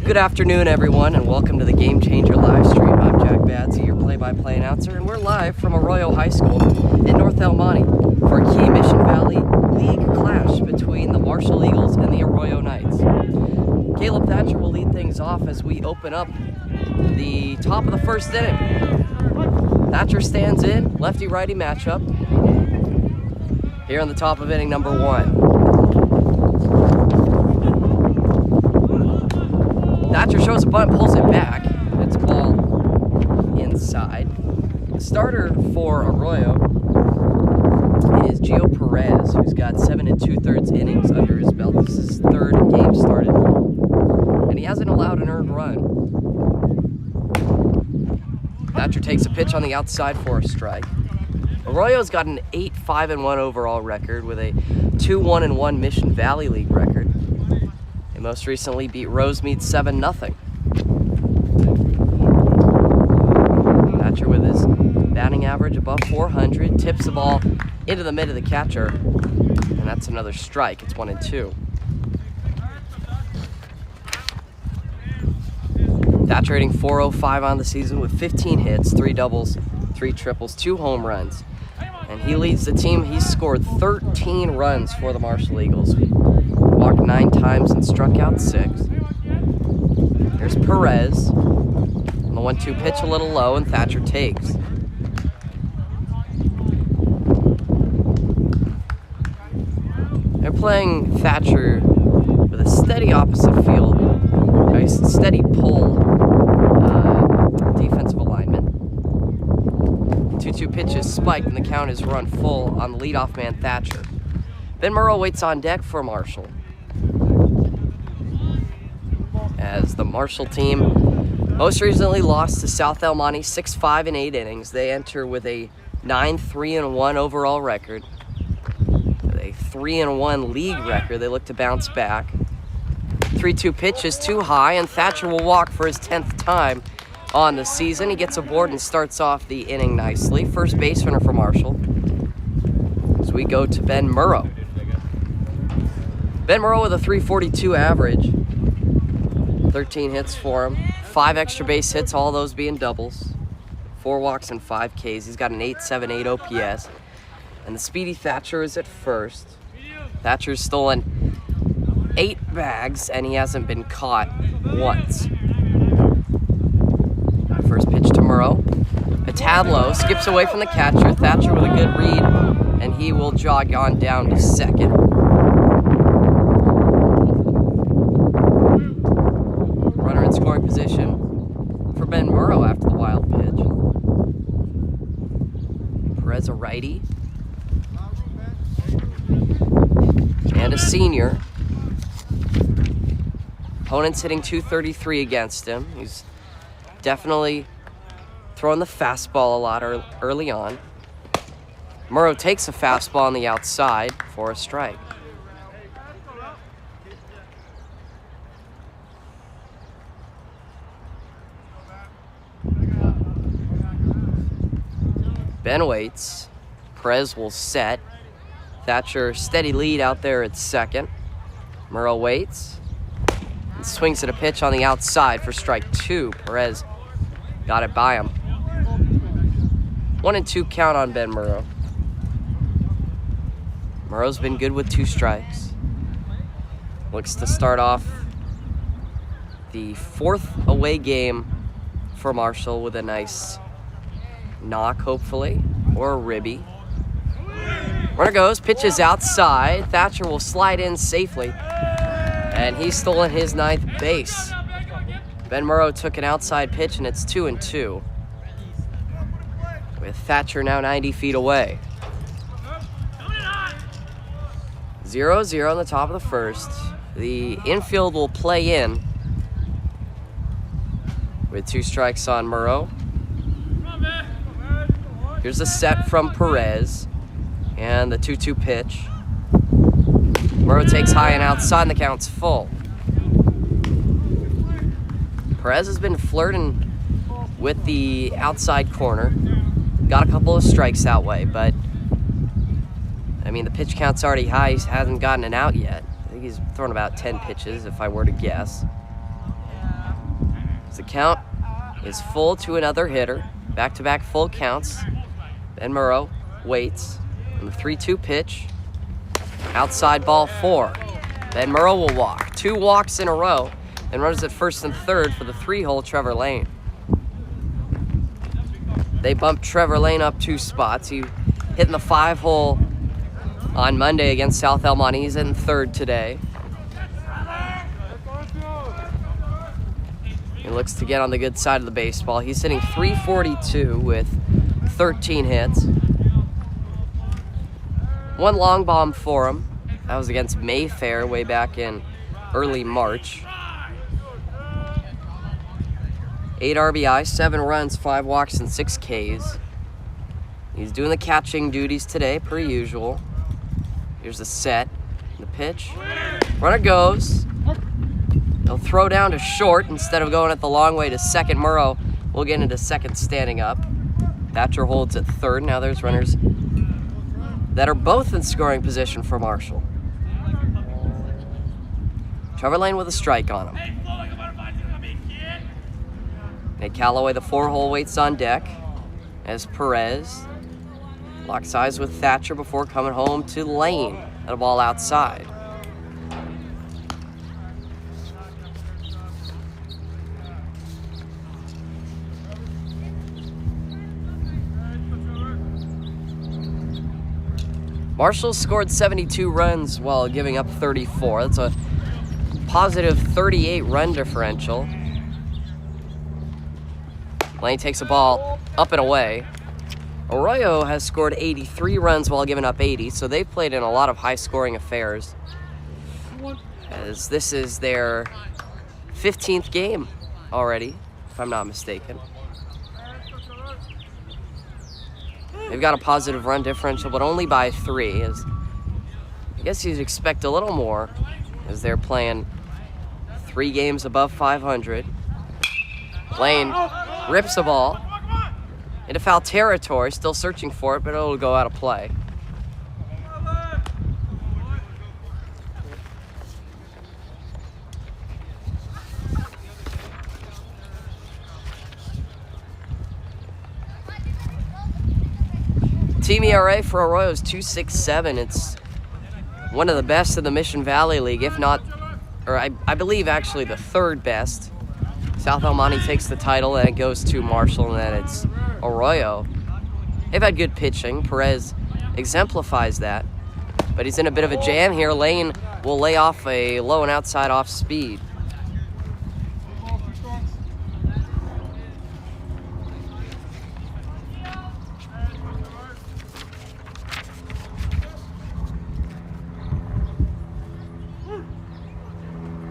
Good afternoon, everyone, and welcome to the Game Changer live stream. I'm Jack Badsey, your play-by-play announcer, and we're live from Arroyo High School in North El Monte for a key Mission Valley League clash between the Marshall Eagles and the Arroyo Knights. Caleb Thatcher will lead things off as we open up the top of the first inning. Thatcher stands in, lefty-righty matchup here on the top of inning number 1. Thatcher shows a bunt, pulls it back. It's ball inside. The starter for Arroyo is Gio Perez, who's got 7 2/3 innings under his belt. This is his third game started, and he hasn't allowed an earned run. Thatcher takes a pitch on the outside for a strike. Arroyo's got an 8-5-1 overall record with a 2-1-1 Mission Valley League record. They most recently beat Rosemead 7-0. Thatcher with his batting average above 400, tips the ball into the mid of the catcher, and that's another strike. It's 1-2. Thatcher hitting .405 on the season with 15 hits, 3 doubles, 3 triples, 2 home runs. And he leads the team. He's scored 13 runs for the Marshall Eagles. Walked 9 times and struck out 6. Here's Perez. On the 1-2 pitch a little low, and Thatcher takes. They're playing Thatcher with a steady opposite field, a steady pull defensive alignment. 2-2 pitch is spiked, and the count is run full on the leadoff man Thatcher. Ben Murrow waits on deck for Marshall. As the Marshall team most recently lost to South El Monte 6-5 in 8 innings. They enter with a 9-3-1 overall record. With a 3-1 league record, they look to bounce back. 3-2 pitch is too high, and Thatcher will walk for his 10th time on the season. He gets aboard and starts off the inning nicely. First base runner for Marshall. As we go to Ben Murrow. Ben Murrow with a .342 average. 13 hits for him, 5 extra base hits, all those being doubles, 4 walks and 5 Ks. He's got an .878 OPS, and the speedy Thatcher is at first. Thatcher's stolen 8 bags, and he hasn't been caught once. First pitch to Murrow, a tad low, skips away from the catcher. Thatcher with a good read, and he will jog on down to second. Scoring position for Ben Murrow after the wild pitch. Perez a righty and a senior. Opponent's hitting .233 against him. He's definitely throwing the fastball a lot early on. Murrow takes a fastball on the outside for a strike. Ben waits. Perez will set. Thatcher steady lead out there at second. Murrow waits and swings at a pitch on the outside for strike 2. Perez got it by him. 1-2 count on Ben Murrow. Murrow's been good with 2 strikes. Looks to start off the 4th away game for Marshall with a nice knock, hopefully, or a ribby. Runner goes, pitches outside. Thatcher will slide in safely, and he's stolen his 9th base. Ben Murrow took an outside pitch, and it's 2-2. With Thatcher now 90 feet away. 0-0 on the top of the first. The infield will play in with 2 strikes on Murrow. Here's a set from Perez, and the 2-2 pitch. Murrow takes high and outside, and the count's full. Perez has been flirting with the outside corner. Got a couple of strikes that way, but I mean, the pitch count's already high. He hasn't gotten an out yet. I think he's thrown about 10 pitches, if I were to guess. As the count is full to another hitter. Back-to-back full counts. Ben Murrow waits on the 3-2 pitch. Outside ball 4. Ben Murrow will walk. 2 walks in a row and runs at first and third for the 3-hole Trevor Lane. They bumped Trevor Lane up 2 spots. He hit in the 5-hole on Monday against South El Monte. He's in third today. He looks to get on the good side of the baseball. He's hitting .342 with 13 hits. 1 long bomb for him. That was against Mayfair way back in early March. 8 RBI, 7 runs, 5 walks, and 6 Ks. He's doing the catching duties today, per usual. Here's the set, the pitch. Runner goes. He'll throw down to short instead of going at the long way to second. Murrow will get into second standing up. Thatcher holds at third. Now there's runners that are both in scoring position for Marshall. Trevor Lane with a strike on him. Nate Callaway, the 4-hole, waits on deck as Perez locks eyes with Thatcher before coming home to Lane at a ball outside. Marshall scored 72 runs while giving up 34. That's a positive 38 run differential. Lane takes a ball up and away. Arroyo has scored 83 runs while giving up 80, so they've played in a lot of high-scoring affairs, as this is their 15th game already, if I'm not mistaken. They've got a positive run differential, but only by 3. As I guess you'd expect a little more, as they're playing 3 games above 500. Lane rips the ball into foul territory, still searching for it, but it'll go out of play. Team ERA for Arroyo is 2.67. It's one of the best in the Mission Valley League, if not, or I believe actually the 3rd best. South El Monte takes the title, and it goes to Marshall, and then it's Arroyo. They've had good pitching. Perez exemplifies that, but he's in a bit of a jam here. Lane will lay off a low and outside off speed.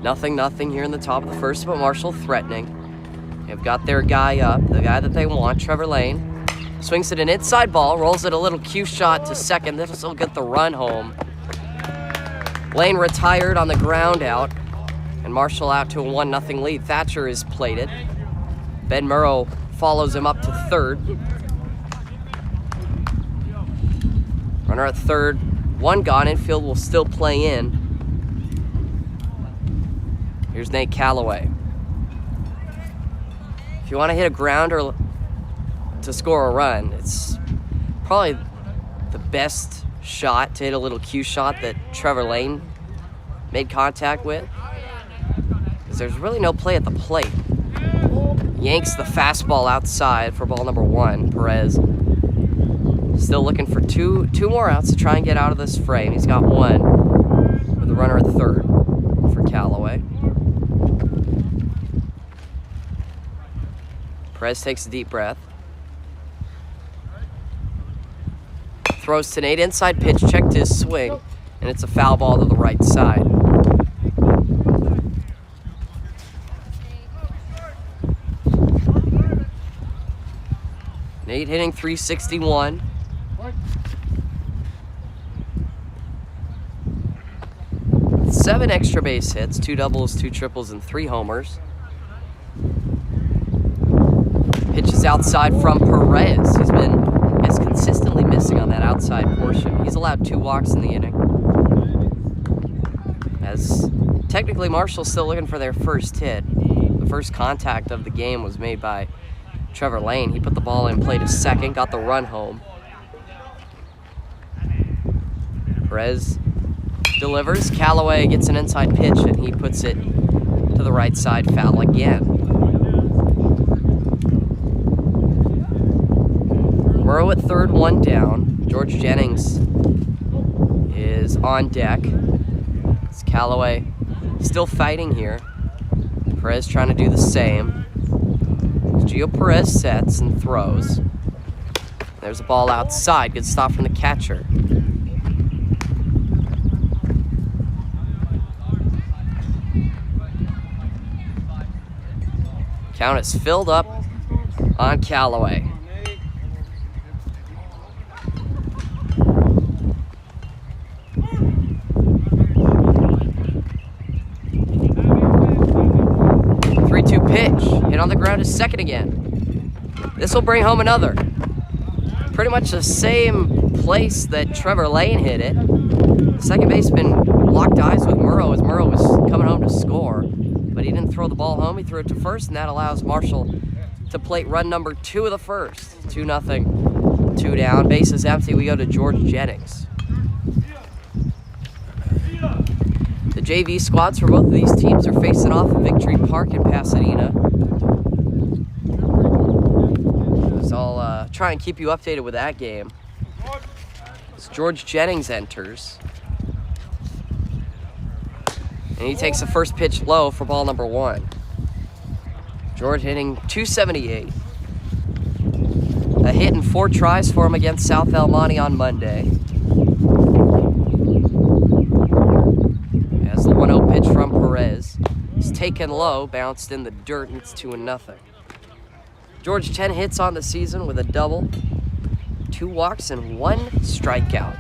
Nothing here in the top of the first, but Marshall threatening. They've got their guy up, the guy that they want, Trevor Lane. Swings it an inside ball, rolls it a little cue shot to second. This will get the run home. Lane retired on the ground out, and Marshall out to a 1-0 lead. Thatcher is plated. Ben Murrow follows him up to third. Runner at third, 1 gone. Infield will still play in. Here's Nate Callaway. If you want to hit a grounder to score a run, it's probably the best shot to hit a little cue shot that Trevor Lane made contact with, because there's really no play at the plate. Yanks the fastball outside for ball number 1. Perez still looking for two more outs to try and get out of this frame. He's got 1 with the runner at third for Callaway. Perez takes a deep breath. Throws to Nate, inside pitch, checked his swing, and it's a foul ball to the right side. Nate hitting .361. With 7 extra base hits, 2 doubles, 2 triples, and 3 homers. Pitches outside from Perez. He's been consistently missing on that outside portion. He's allowed 2 walks in the inning. As technically Marshall's still looking for their first hit. The first contact of the game was made by Trevor Lane. He put the ball in, played a second, got the run home. Perez delivers. Callaway gets an inside pitch, and he puts it to the right side, foul again. Murrow at third, one down. George Jennings is on deck. It's Callaway still fighting here. Perez trying to do the same. Gio Perez sets and throws. There's a ball outside. Good stop from the catcher. Count is filled up on Callaway. Pitch, hit on the ground is second again. This will bring home another. Pretty much the same place that Trevor Lane hit it. The second baseman locked eyes with Murrow as Murrow was coming home to score, but he didn't throw the ball home. He threw it to first, and that allows Marshall to plate run number 2 of the first. 2-0, 2 down. Base is empty. We go to George Jennings. The JV squads for both of these teams are facing off at Victory Park in Pasadena. So I'll try and keep you updated with that game. As George Jennings enters. And he takes the first pitch low for ball number 1. George hitting .278. A hit in 4 tries for him against South El Monte on Monday. The 1-0 pitch from Perez is taken low, bounced in the dirt, and it's 2-0. George 10 hits on the season with a double, 2 walks, and 1 strikeout.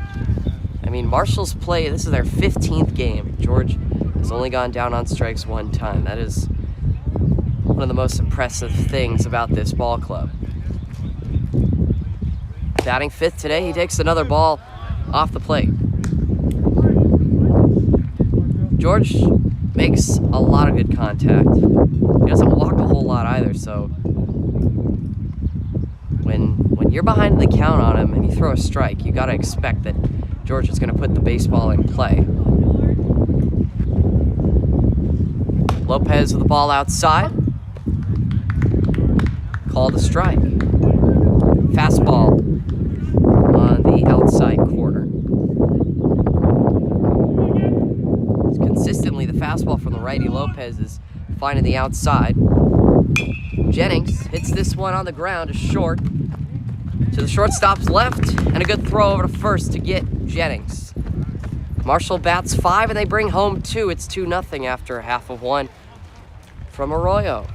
I mean, Marshall's play, this is their 15th game. George has only gone down on strikes 1 time. That is one of the most impressive things about this ball club. Batting 5th today, he takes another ball off the plate. George makes a lot of good contact. He doesn't walk a whole lot either, so when you're behind the count on him and you throw a strike, you gotta expect that George is gonna put the baseball in play. Lopez with the ball outside. Called a strike. Fastball on the outside corner. Consistently, the fastball from the righty Lopez is finding the outside. Jennings hits this one on the ground to short. To the shortstop's left, and a good throw over to first to get Jennings. Marshall bats 5, and they bring home 2. It's 2-0 after half of 1 from Arroyo.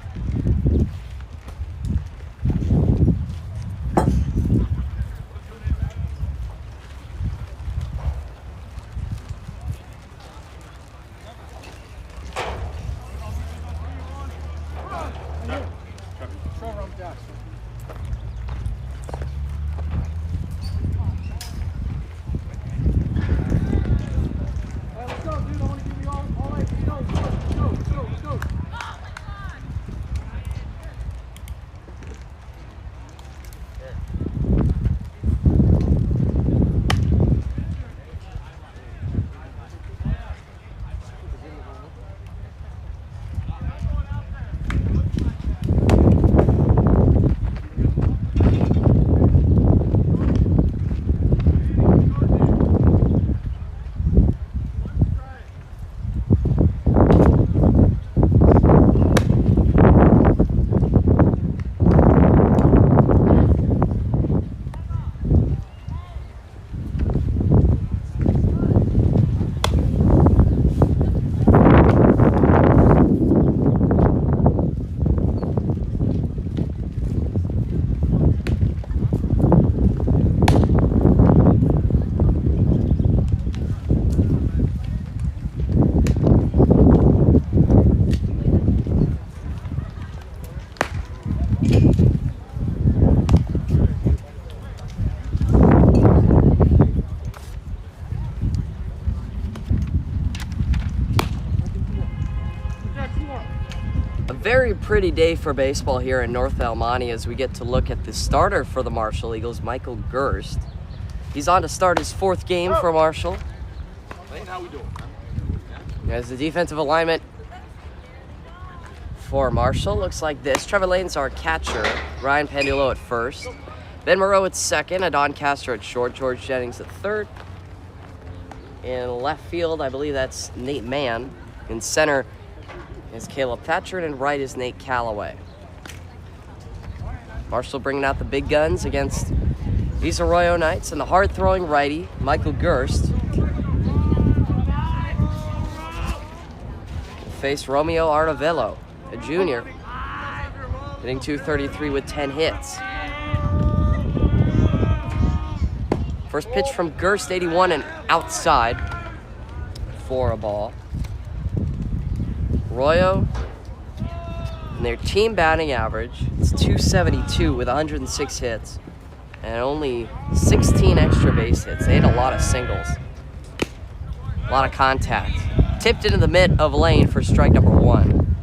very pretty day for baseball here in North El Monte as we get to look at the starter for the Marshall Eagles, Michael Gerst. He's on to start his 4th game for Marshall. How we doing? As the defensive alignment for Marshall looks like this. Trevor Lane's our catcher, Ryan Pendulo at first, Ben Moreau at second, Adon Castro at short, George Jennings at third. In left field, I believe that's Nate Mann. In center is Caleb Thatcher, and in right is Nate Callaway. Marshall bringing out the big guns against these Arroyo Knights, and the hard-throwing righty, Michael Gerst, will face Romeo Artavello, a junior, hitting .233 with 10 hits. First pitch from Gerst, 81 and outside for a ball. Arroyo, and their team batting average, it's .272 with 106 hits and only 16 extra base hits. They had a lot of singles, a lot of contact. Tipped into the mitt of Lane for strike number 1.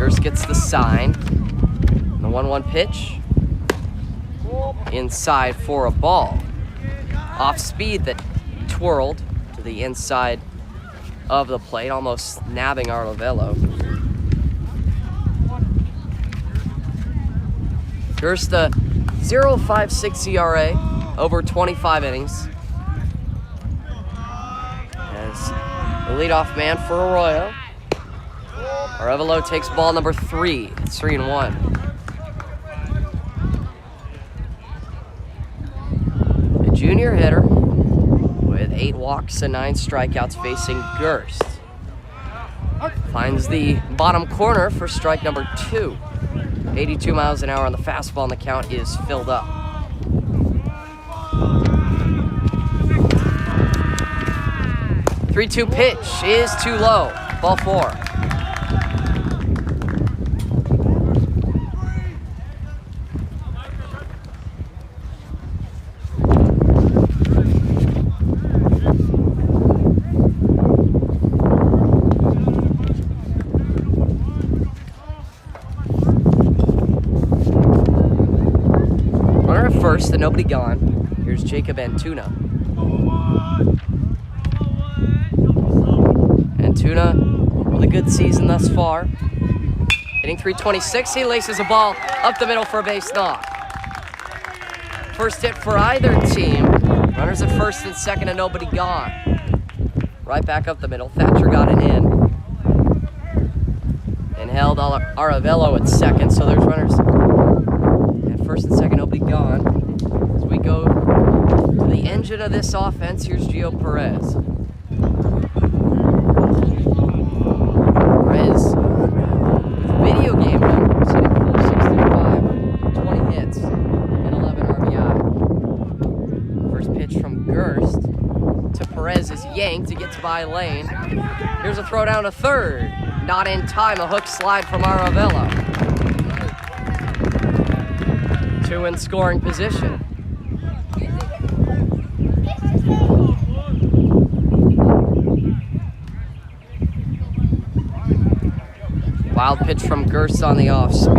Gerst gets the sign. The 1-1 pitch. Inside for a ball. Off speed that twirled to the inside of the plate, almost nabbing Artavello. Gerst a 0.56 ERA over 25 innings. As the leadoff man for Arroyo. Artavello takes ball number 3. It's 3-1. A junior hitter with 8 walks and 9 strikeouts facing Gerst. Finds the bottom corner for strike number 2. 82 miles an hour on the fastball, and the count is filled up. Three-two pitch is too low. Ball 4. First and nobody gone. Here's Jacob Antuna. Antuna with a good season thus far. Hitting .326. He laces a ball up the middle for a base knock. First hit for either team. Runners at first and second and nobody gone. Right back up the middle. Thatcher got it in. And held Artavello at second, so there's runners at first and second, nobody gone. As we go to the engine of this offense, here's Gio Perez. Perez, video game numbers, hitting .465, 20 hits, and 11 RBI. First pitch from Gerst to Perez is yanked to get by Lane. Here's a throw down to third. Not in time, a hook slide from Artavello. 2 in scoring position. Wild pitch from Gerst on the off speed.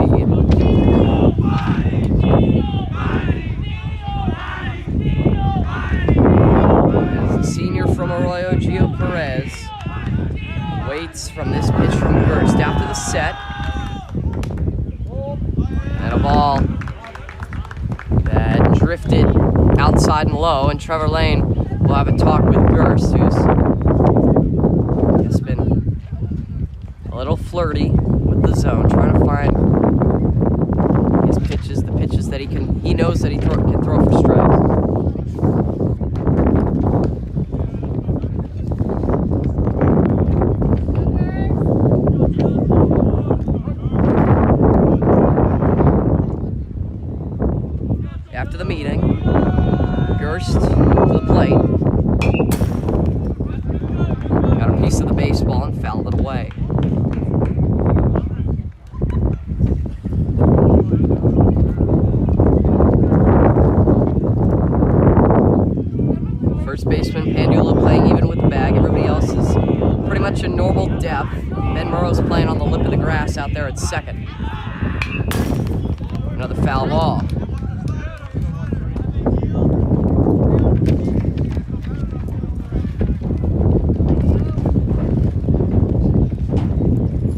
As the senior from Arroyo, Gio Perez, waits from this pitch from Gerst after the set. And a ball that drifted outside and low, and Trevor Lane will have a talk with Gerst, who's just been a little flirty with the zone, trying to find his pitches, the pitches that he knows that he can throw for strikes. After the meeting, Gerst to the plate. Got a piece of the baseball and fouled it away. Yep, Ben Murrow's playing on the lip of the grass out there at second. Another foul ball.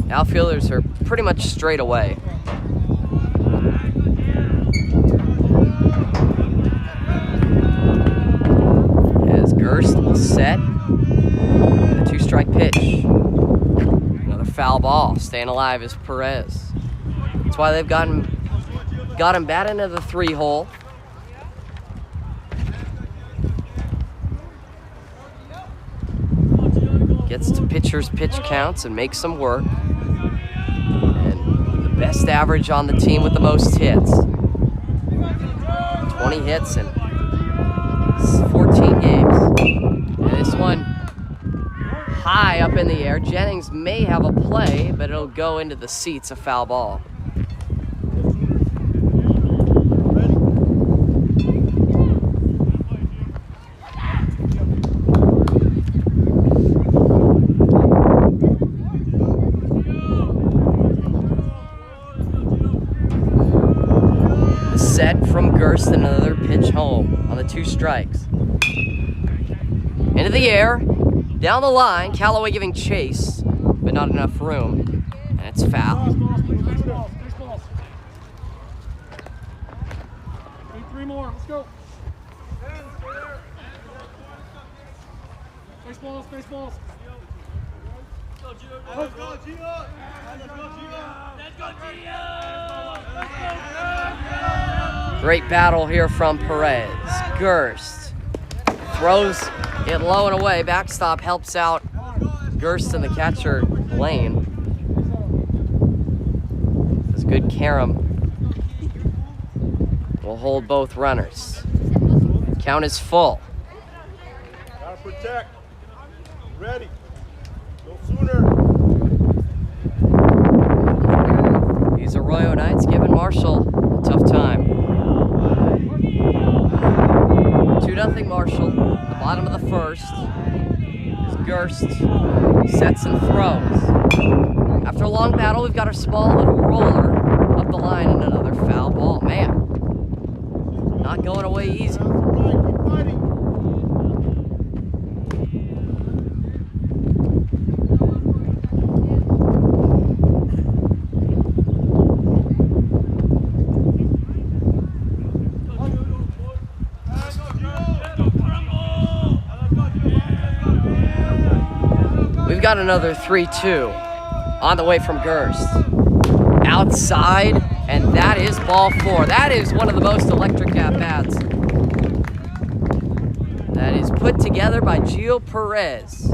Outfielders are pretty much straight away. As Gerst set, the 2-strike pitch. Another foul ball. Staying alive is Perez. That's why they've got him bat into the 3-hole. Gets to pitcher's pitch counts and makes them work. And the best average on the team with the most hits. 20 hits in 14 games. And this one high up in the air. Jennings may have a play, but it'll go into the seats, a foul ball. Set from Gerst, another pitch home on the 2 strikes. Into the air, down the line, Callaway giving chase, but not enough room, and it's foul. 3 more, let's go. Spaceballs, spaceballs. Let's go, Gio. Let's go, Gio. Let's go, Gio. Great battle here from Perez. Gerst throws it low and away. Backstop helps out Gerst and the catcher, Lane. This good carom will hold both runners. Count is full. Gotta protect. Ready. Go sooner. These Arroyo Knights giving Marshall a tough time. 2-0 Marshall. The bottom of the first. As Gerst sets and throws. After a long battle, we've got our small little roller up the line and another foul ball. Man, not going away easy. We've got another 3-2 on the way from Gerst. Outside, and that is ball 4. That is one of the most electric at-bats that is put together by Gio Perez.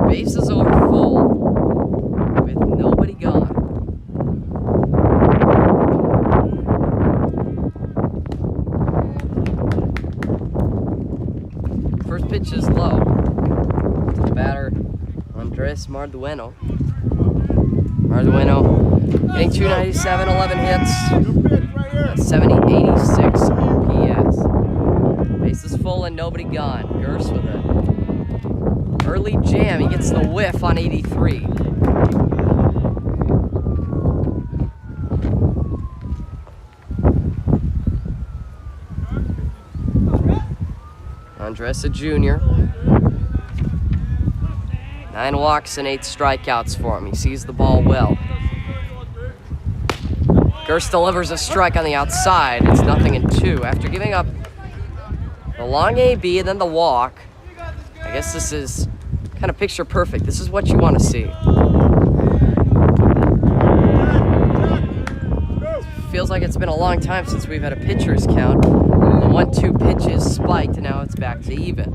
Bases are full with nobody gone. First pitch is low. The batter, Andres Mardueno. Getting 297, 11 hits, 86 OPS. Bases full and nobody gone. Gerst with it. Early jam, he gets the whiff on 83. Andres, a junior. 9 walks and 8 strikeouts for him. He sees the ball well. Gerst delivers a strike on the outside. It's 0-2. After giving up the long AB and then the walk, I guess this is kind of picture perfect. This is what you want to see. Feels like it's been a long time since we've had a pitcher's count. The 1-2 pitches spiked, and now it's back to even.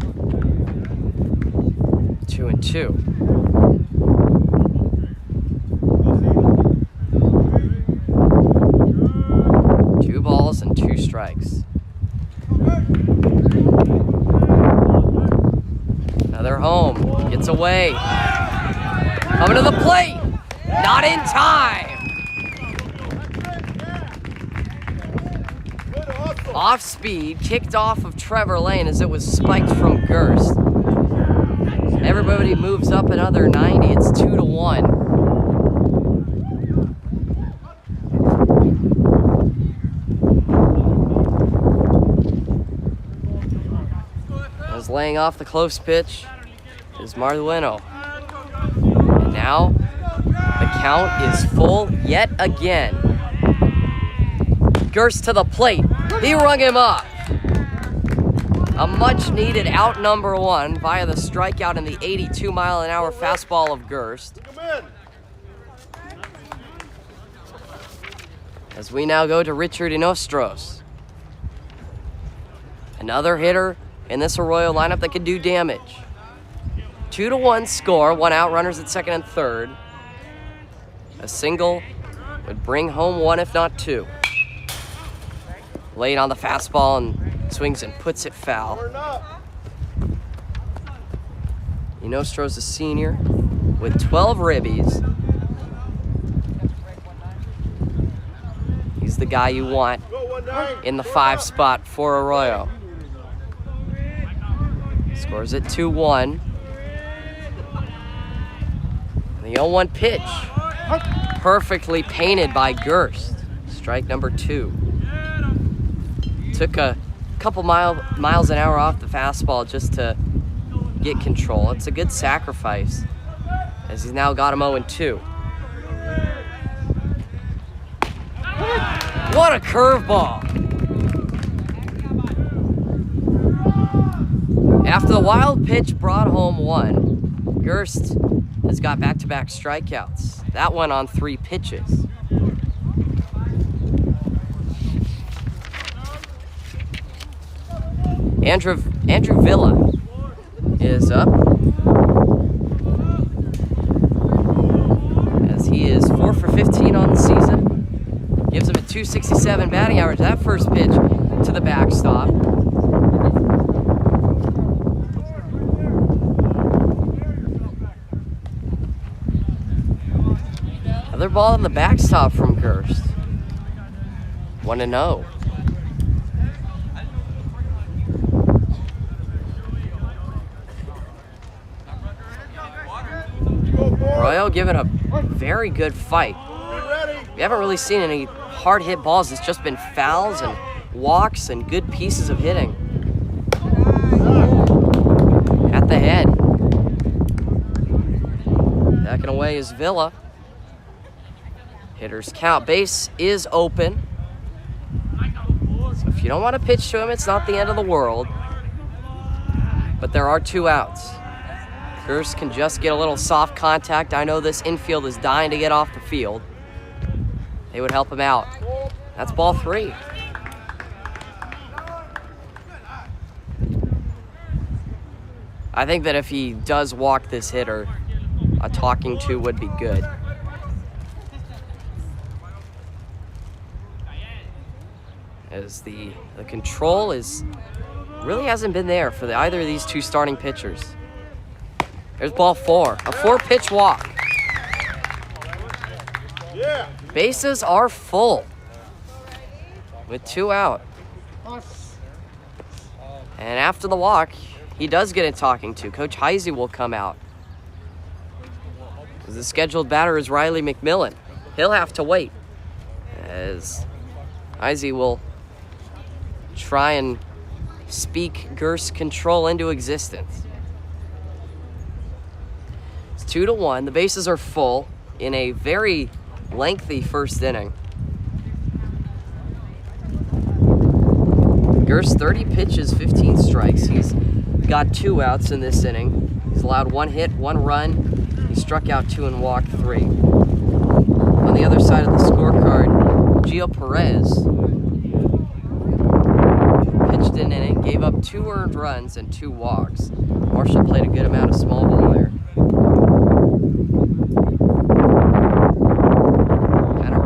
2-2. Two balls and 2 strikes. Now they're home. Gets away. Coming to the plate. Not in time. Off speed, kicked off of Trevor Lane as it was spiked from Gerst. Everybody moves up another 90. It's 2-1. As laying off the close pitch is Mardueno. And now the count is full yet again. Gerst to the plate. He rung him up. A much-needed out number one via the strikeout and the 82-mile-an-hour fastball of Gerst. As we now go to Richard Inostros. Another hitter in this Arroyo lineup that could do damage. 2-1 score, 1 out, runners at second and third. A single would bring home 1 if not 2. Late on the fastball and swings and puts it foul. Inostro's a senior with 12 ribbies. He's the guy you want in the 5 spot for Arroyo. Scores at 2-1. The 0-1 pitch. Perfectly painted by Gerst. Strike number 2. Took a couple miles an hour off the fastball just to get control. It's a good sacrifice as he's now got him 0-2. What a curveball! After the wild pitch brought home 1, Gerst has got back-to-back strikeouts. That one on 3 pitches. Andrew Villa is up as he is 4 for 15 on the season. Gives him a .267 batting average. That first pitch to the backstop. Another ball on the backstop from Gerst. 1-0. Arroyo giving a very good fight. We haven't really seen any hard hit balls. It's just been fouls and walks and good pieces of hitting. At the head. Backing away is Villa. Hitters count. Base is open. So if you don't want to pitch to him, it's not the end of the world. But there are 2 outs. Gerst can just get a little soft contact. I know this infield is dying to get off the field. They would help him out. That's ball 3. I think that if he does walk this hitter, a talking to would be good. As the control really hasn't been there for either of these 2 starting pitchers. There's ball 4, a 4-pitch walk. Bases are full with 2 out. And after the walk, he does get a talking to. Coach Heisey will come out. The scheduled batter is Riley McMillan. He'll have to wait as Heisey will try and speak Gerst's control into existence. 2-1. The bases are full in a very lengthy first inning. Gerst 30 pitches, 15 strikes. He's got 2 outs in this inning. He's allowed 1 hit, 1 run. He struck out 2 and walked 3. On the other side of the scorecard, Gio Perez pitched an inning, gave up 2 earned runs and 2 walks. Marshall played a good amount of small ball there.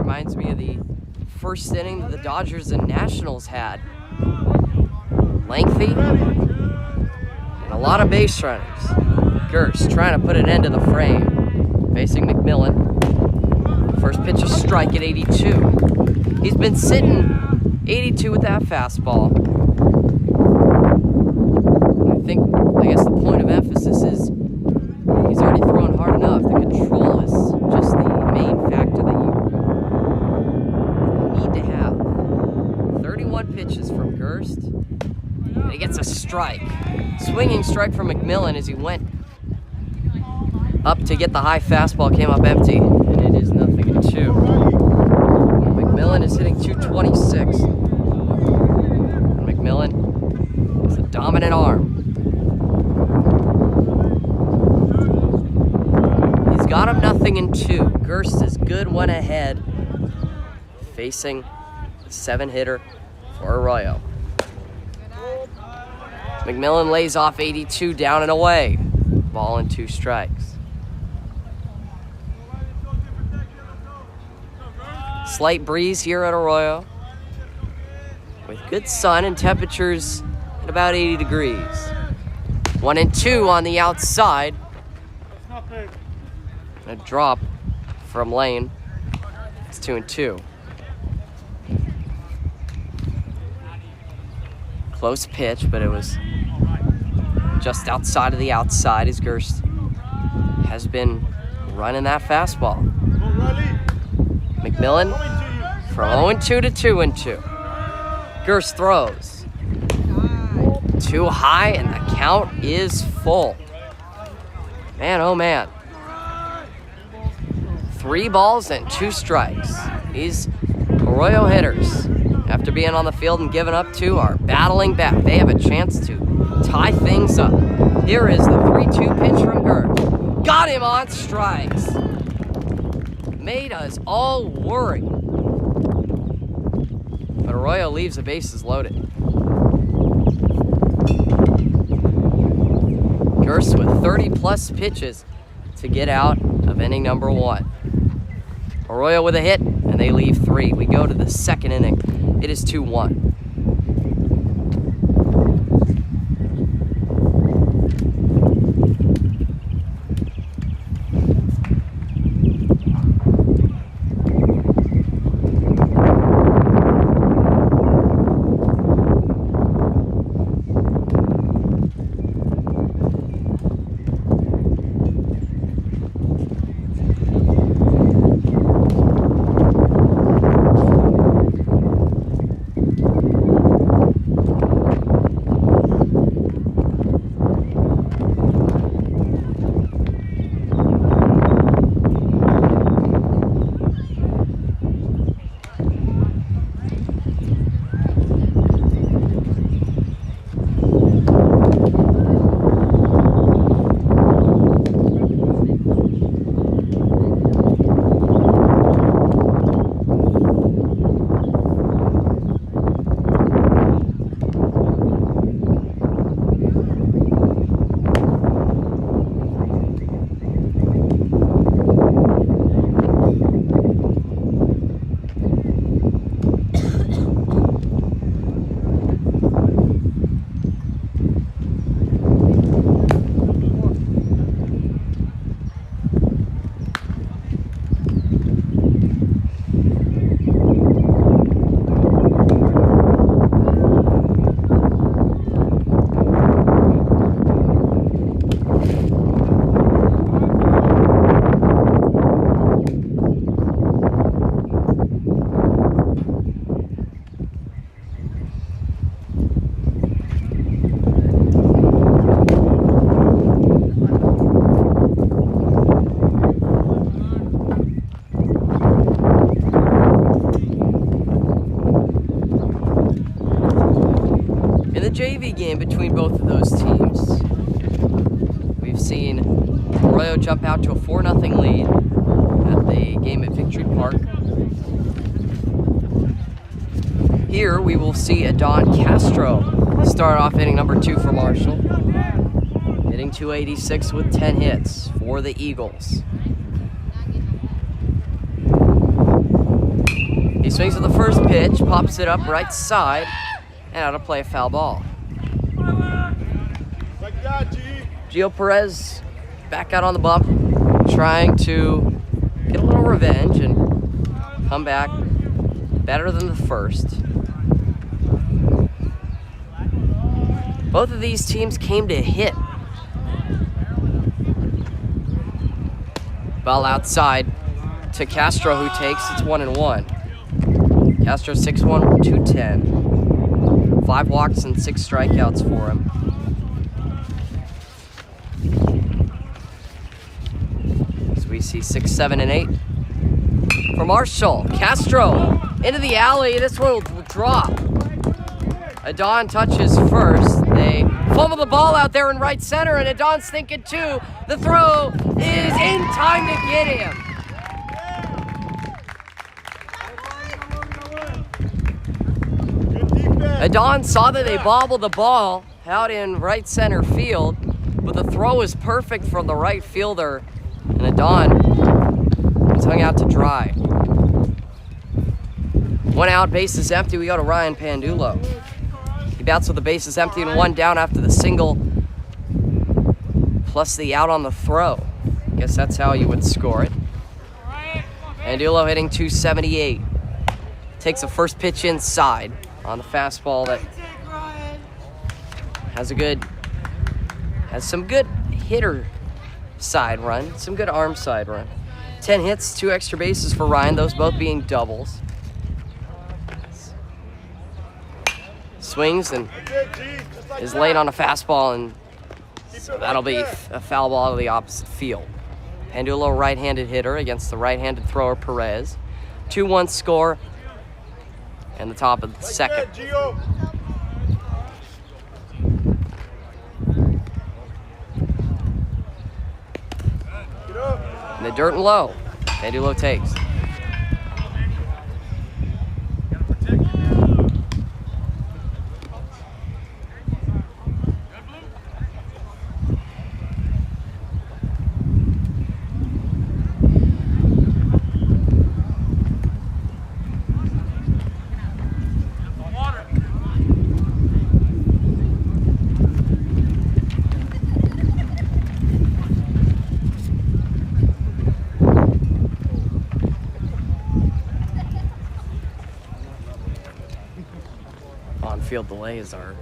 Reminds me of the first inning that the Dodgers and Nationals had. Lengthy and a lot of base runners. Gurst trying to put an end to the frame. Facing McMillan. First pitch a strike at 82. He's been sitting 82 with that fastball. I guess the point of emphasis is he's already thrown hard enough. The control is just the main factor that you need to have. 31 pitches from Gurst. And he gets a strike. Swinging strike from McMillan as he went up to get the high fastball, came up empty, and it is 0-2. McMillan is hitting 226. And McMillan has a dominant arm. He's got him 0-2. Gurst is good, went ahead, facing the 7-hitter for Arroyo. McMillan lays off 82, down and away. Ball and 2 strikes. Slight breeze here at Arroyo with good sun and temperatures at about 80 degrees. 1-2 on the outside. A drop from Lane. It's 2-2. Close pitch, but it was just outside of the outside as Gurst has been running that fastball. McMillan from 0-2 to 2-2. Gurst throws. Too high, and the count is full. Man, oh man. 3 balls and 2 strikes. These Arroyo hitters, after being on the field and giving up 2, are battling back. They have a chance to tie things up. Here is the 3-2 pitch from Gurst. Got him on strikes. Made us all worry. But Arroyo leaves the bases loaded. Gurst with 30-plus pitches to get out of inning number 1. Arroyo with a hit, and they leave 3. We go to the 2nd inning. It is 2-1. JV game between both of those teams. We've seen Arroyo jump out to a 4-0 lead at the game at Victory Park. Here we will see Adon Castro start off inning number 2 for Marshall, hitting 286 with 10 hits for the Eagles. He swings at the first pitch, pops it up right side, and out of play, a foul ball. Gio Perez back out on the bump, trying to get a little revenge and come back better than the first. Both of these teams came to hit. Ball outside to Castro, who takes. It's 1-1. Castro 6'1", 210. 5 walks and 6 strikeouts for him. So we see 6, 7, and 8 for Marshall. Castro into the alley. This one will drop. Adon touches first. They fumble the ball out there in right center, and Adon's thinking too. The throw is in time to get him. Adon saw that they bobbled the ball out in right center field, but the throw was perfect from the right fielder, and Adon was hung out to dry. 1 out, bases empty. We go to Ryan Pandulo. He bats with the bases empty and 1 down after the single, plus the out on the throw. Guess that's how you would score it. Pandulo hitting 278. Takes a first pitch inside on the fastball that has some good hitter side run, some good arm side run. 10 hits, 2 extra bases for Ryan, those both being doubles. Swings and is late on a fastball, and so that'll be a foul ball to the opposite field. Pandulo, right-handed hitter against the right-handed thrower Perez. 2-1 score, and the top of the second. In the dirt and low, Pandulo takes. On-field delay as our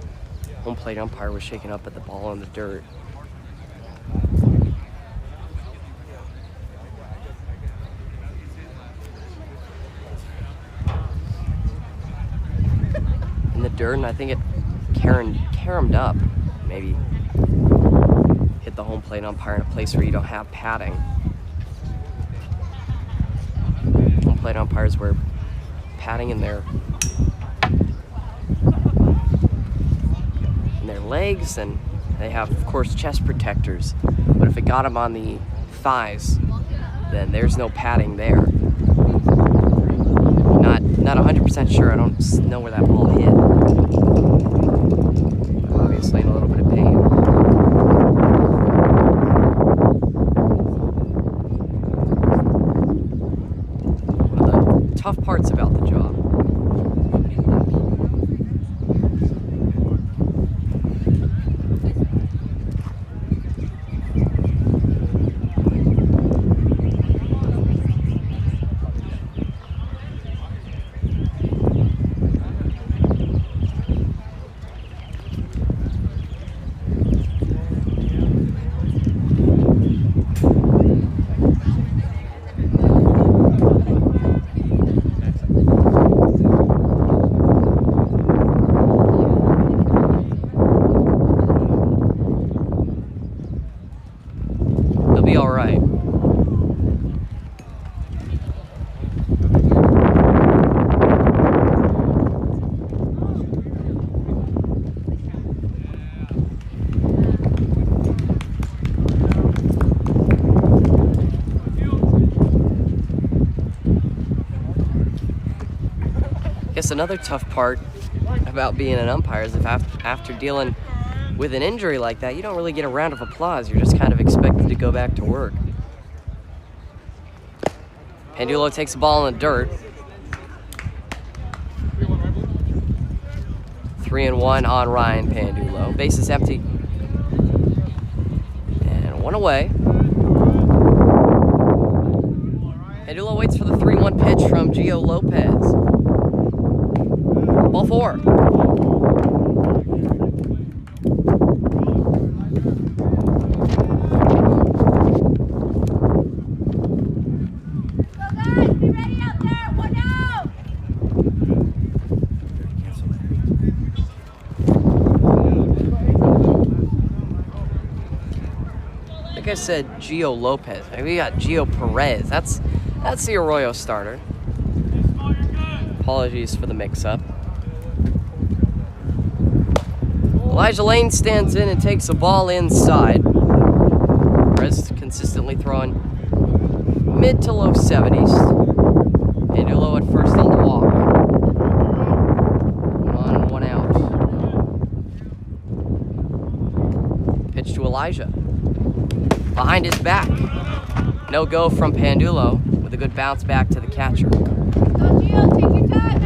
home plate umpire was shaking up at the ball in the dirt. In the dirt, and I think it caromed up. Maybe hit the home plate umpire in a place where you don't have padding. Home plate umpires wear padding in their legs, and they have, of course, chest protectors, but if it got them on the thighs, then there's no padding there. Not 100% sure. I don't know where that ball hit. Obviously in a little bit of pain. One of the tough parts about the job. Be all right. I guess another tough part about being an umpire is if after dealing with an injury like that, you don't really get a round of applause. You're just kind of expected to go back to work. Pandulo takes the ball in the dirt. 3-1 on Ryan Pandulo. Base is empty. And 1 away. Pandula waits for the 3-1 pitch from Gio Lopez. Ball 4. I said Gio Lopez. Maybe we got Gio Perez. That's the Arroyo starter. Apologies for the mix-up. Elijah Lane stands in and takes the ball inside. Perez consistently throwing mid to low 70s. Pandula at first on the walk. 1 on, 1 out. Pitch to Elijah. Behind his back. No go from Pandulo with a good bounce back to the catcher. Go, Gio, take your time,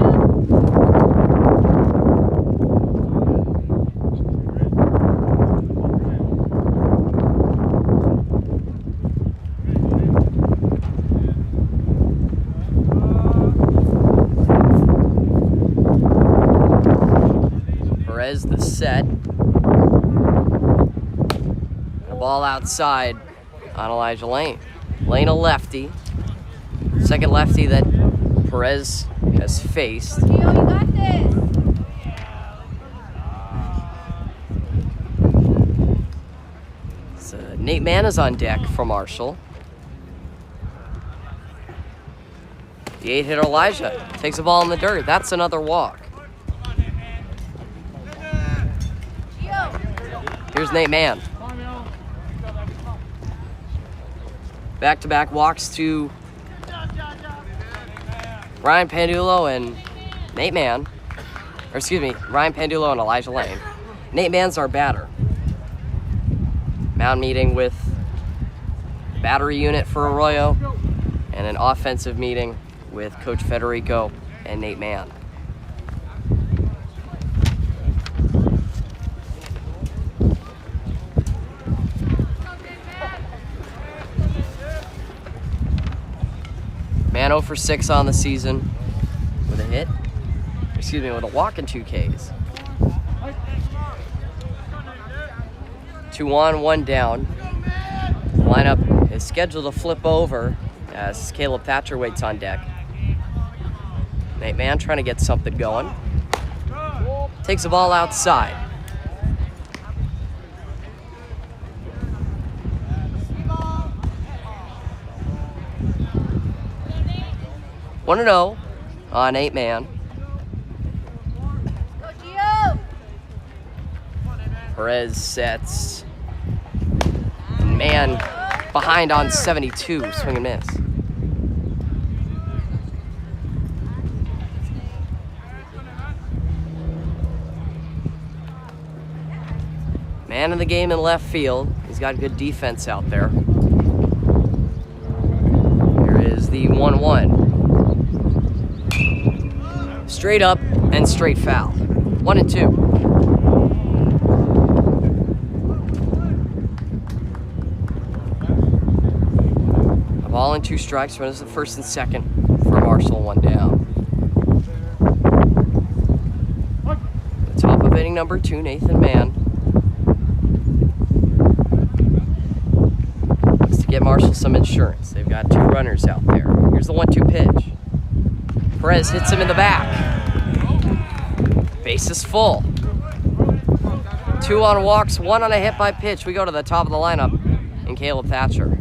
Perez the set. Ball outside on Elijah Lane. Lane a lefty. Second lefty that Perez has faced. Gio, you got this. So Nate Mann is on deck for Marshall. The 8-hitter Elijah takes the ball in the dirt. That's another walk. Gio. Here's Nate Mann. Back-to-back walks to Ryan Pandulo and Nate Mann. Or excuse me, Ryan Pandulo and Elijah Lane. Nate Mann's our batter. Mound meeting with battery unit for Arroyo and an offensive meeting with Coach Federico and Nate Mann. Man 0 for 6 on the season with a hit. Excuse me, with a walk and 2 Ks. 2 on, 1 down. The lineup is scheduled to flip over as Caleb Thatcher waits on deck. Nate Mann trying to get something going. Takes the ball outside. One to 0 on 8 man. Go, Gio. Perez sets. Man behind on 72. Swing and miss. Man in the game in left field. He's got good defense out there. Here is the 1-1. Straight up and straight foul. 1 and 2. A ball and 2 strikes. Runners the first and second for Marshall. 1 down. The top of inning number 2, Nathan Mann. Looks to get Marshall some insurance. They've got 2 runners out there. Here's the 1-2 pitch. Perez hits him in the back. Base is full. 2 on walks, 1 on a hit by pitch. We go to the top of the lineup and Caleb Thatcher.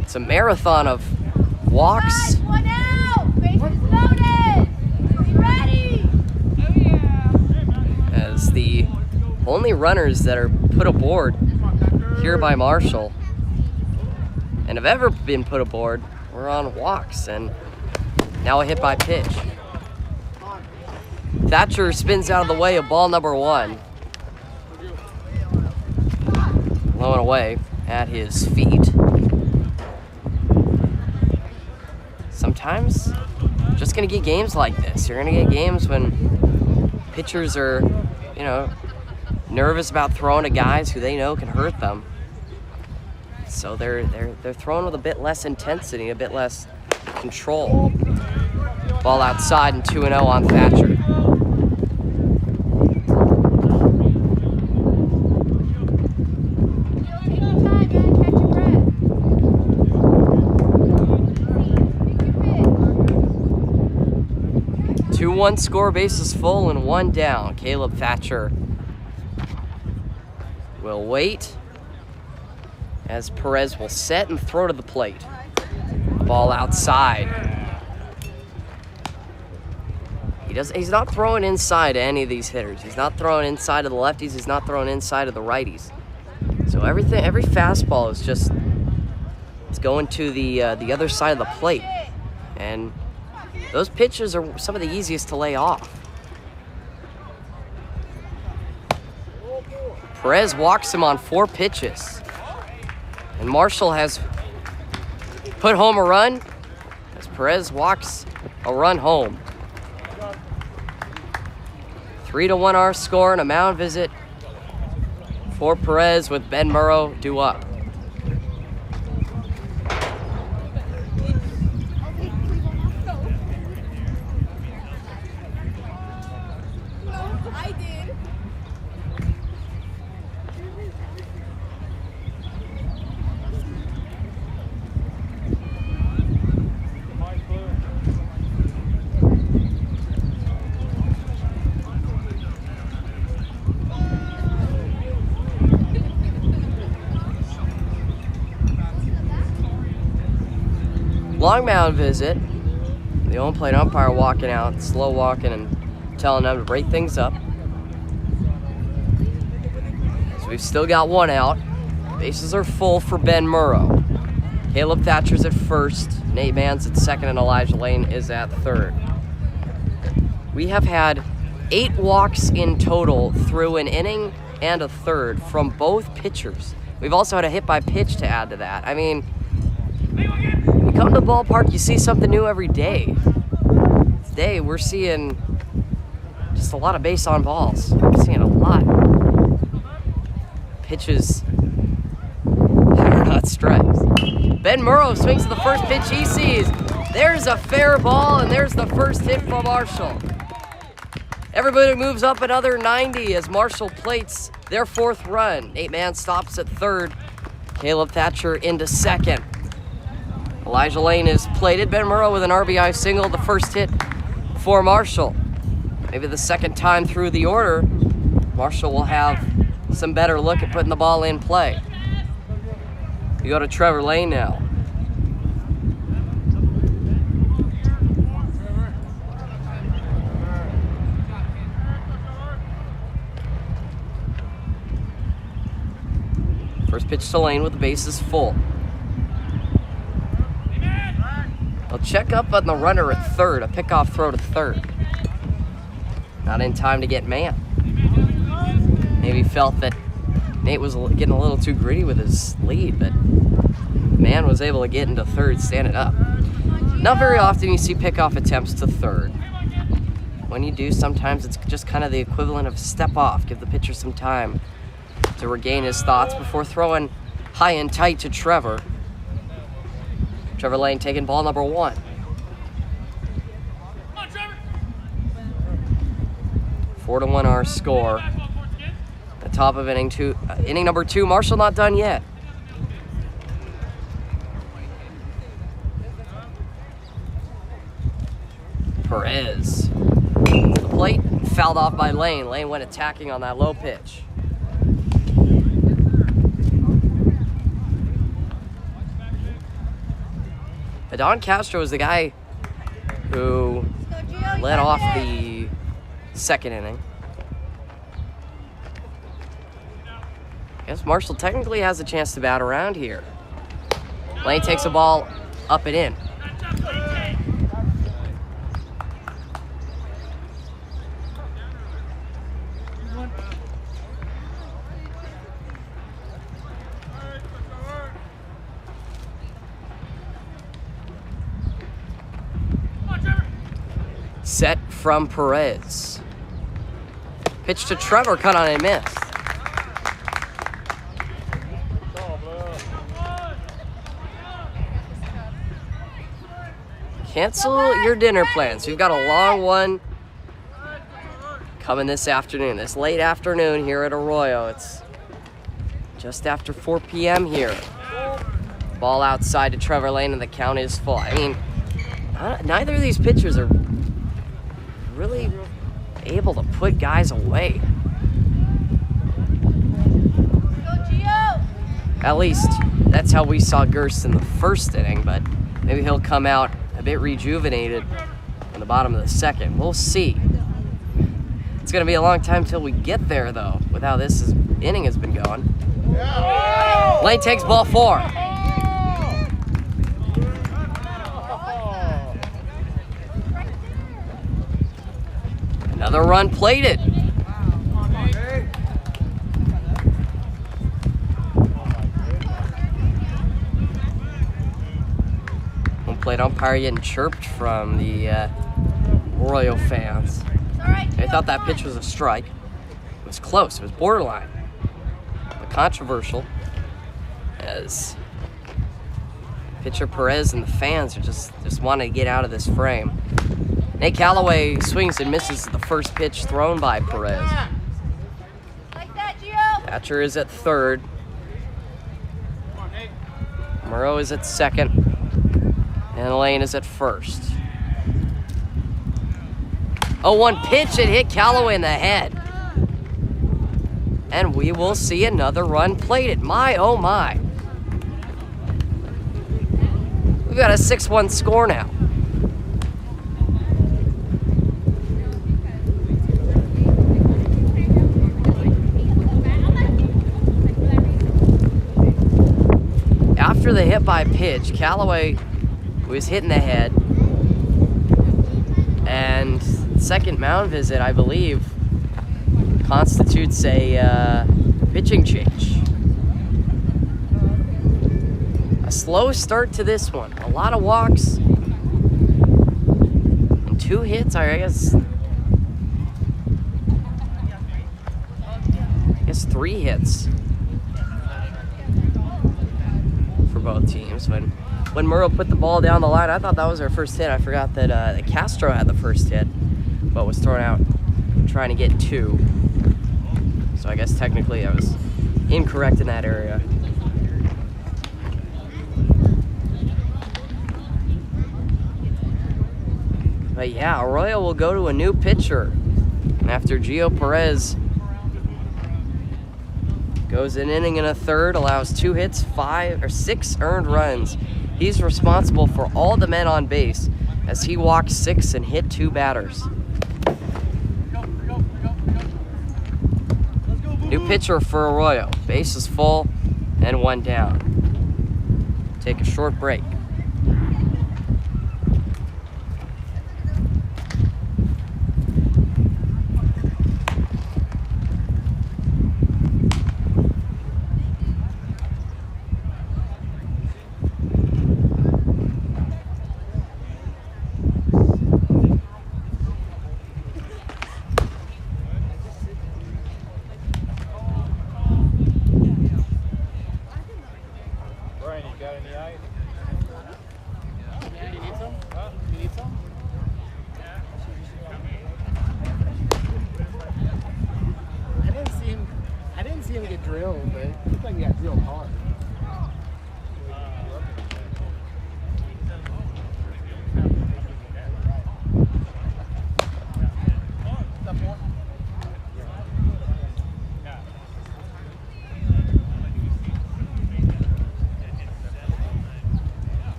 It's a marathon of walks. Guys, 1 out. Base is loaded. Be ready. As the only runners that are put aboard here by Marshall and have ever been put aboard were on walks, and now a hit by pitch. Thatcher spins out of the way of ball number 1. Low and away. at his feet. Sometimes just gonna get games like this. You're gonna get games when pitchers are, you know, nervous about throwing to guys who they know can hurt them. So they're throwing with a bit less intensity, a bit less control. Ball outside and 2-0 on Thatcher. Take your time, man. Catch your breath. Pick your pitch. 2-1 score, bases full and 1 down. Caleb Thatcher will wait as Perez will set and throw to the plate. Ball outside. He's not throwing inside to any of these hitters. He's not throwing inside of the lefties. He's not throwing inside of the righties. So every fastball is just, it's going to the other side of the plate. And those pitches are some of the easiest to lay off. Perez walks him on 4 pitches. And Marshall has put home a run as Perez walks a run home. 3-1 our score and a mound visit for Perez with Ben Murrow due up. I did. Long mound visit. The home plate umpire walking out, slow walking and telling them to break things up. So we've still got 1 out. Bases are full for Ben Murrow. Caleb Thatcher's at first, Nate Mann's at second, and Elijah Lane is at third. We have had 8 walks in total through an inning and a third from both pitchers. We've also had a hit by pitch to add to that. I mean, you come to the ballpark, you see something new every day. Today, we're seeing just a lot of base on balls. We're seeing a lot pitches that are not strikes. Ben Murrow swings to the first pitch he sees. There's a fair ball, and there's the first hit from Marshall. Everybody moves up another 90 as Marshall plates their 4th run. Nate Mann stops at third. Caleb Thatcher into second. Elijah Lane is plated. Ben Murrow with an RBI single, the first hit for Marshall. Maybe the second time through the order, Marshall will have some better look at putting the ball in play. You go to Trevor Lane now. First pitch to Lane with the bases full. They'll check up on the runner at third, a pickoff throw to third. Not in time to get Mann. Maybe felt that Nate was getting a little too gritty with his lead, but Mann was able to get into third standing up. Not very often you see pickoff attempts to third. When you do, sometimes it's just kind of the equivalent of a step off. Give the pitcher some time to regain his thoughts before throwing high and tight to Trevor. Trevor Lane taking ball number 1. Come on, Trevor. 4-1 our score. The top of inning number 2. Marshall not done yet. Perez. The plate fouled off by Lane. Lane went attacking on that low pitch. Don Castro is the guy who led off the second inning. I guess Marshall technically has a chance to bat around here. Lane takes a ball up and in. Set from Perez. Pitch to Trevor, cut on and missed. Cancel your dinner plans. We've got a long one coming this afternoon, this late afternoon here at Arroyo. It's just after 4 p.m. here. Ball outside to Trevor Lane, and the count is full. I mean, neither of these pitchers are really able to put guys away. Go, Gio! At least that's how we saw Gerst in the first inning, but maybe he'll come out a bit rejuvenated in the bottom of the second. We'll see. It's going to be a long time till we get there, though, with how this inning has been going. Lane takes ball 4. Another run plated. Home plate umpire getting chirped from the Arroyo fans. They thought that pitch was a strike. It was close. It was borderline. But controversial, as pitcher Perez and the fans are just wanting to get out of this frame. Nate Callaway swings and misses the first pitch thrown by Perez. Like that, Gio! Thatcher is at third. Murrow is at second. And Lane is at first. 0-1 pitch, it hit Callaway in the head. And we will see another run plated. My, oh my. We've got a 6-1 score now. After the hit by pitch, Callaway was hit in the head. And second mound visit, I believe, constitutes a pitching change. A slow start to this one. A lot of walks. And 2 hits, I guess 3 hits for both teams. When Murrow put the ball down the line, I thought that was our first hit. I forgot that Castro had the first hit, but was thrown out trying to get 2. So I guess technically I was incorrect in that area. But yeah, Arroyo will go to a new pitcher after Gio Perez goes an inning and a third, allows 2 hits, 6 earned runs. He's responsible for all the men on base as he walked 6 and hit 2 batters. New pitcher for Arroyo. Base is full and 1 down. Take a short break.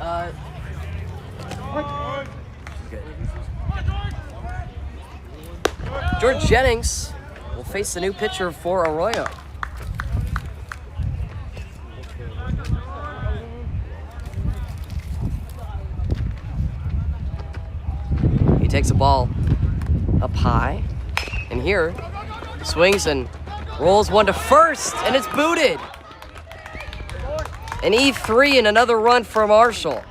Good. George Jennings will face the new pitcher for Arroyo. He takes the ball up high, and here swings and rolls one to first, and it's booted. An E3 and another run for Marshall.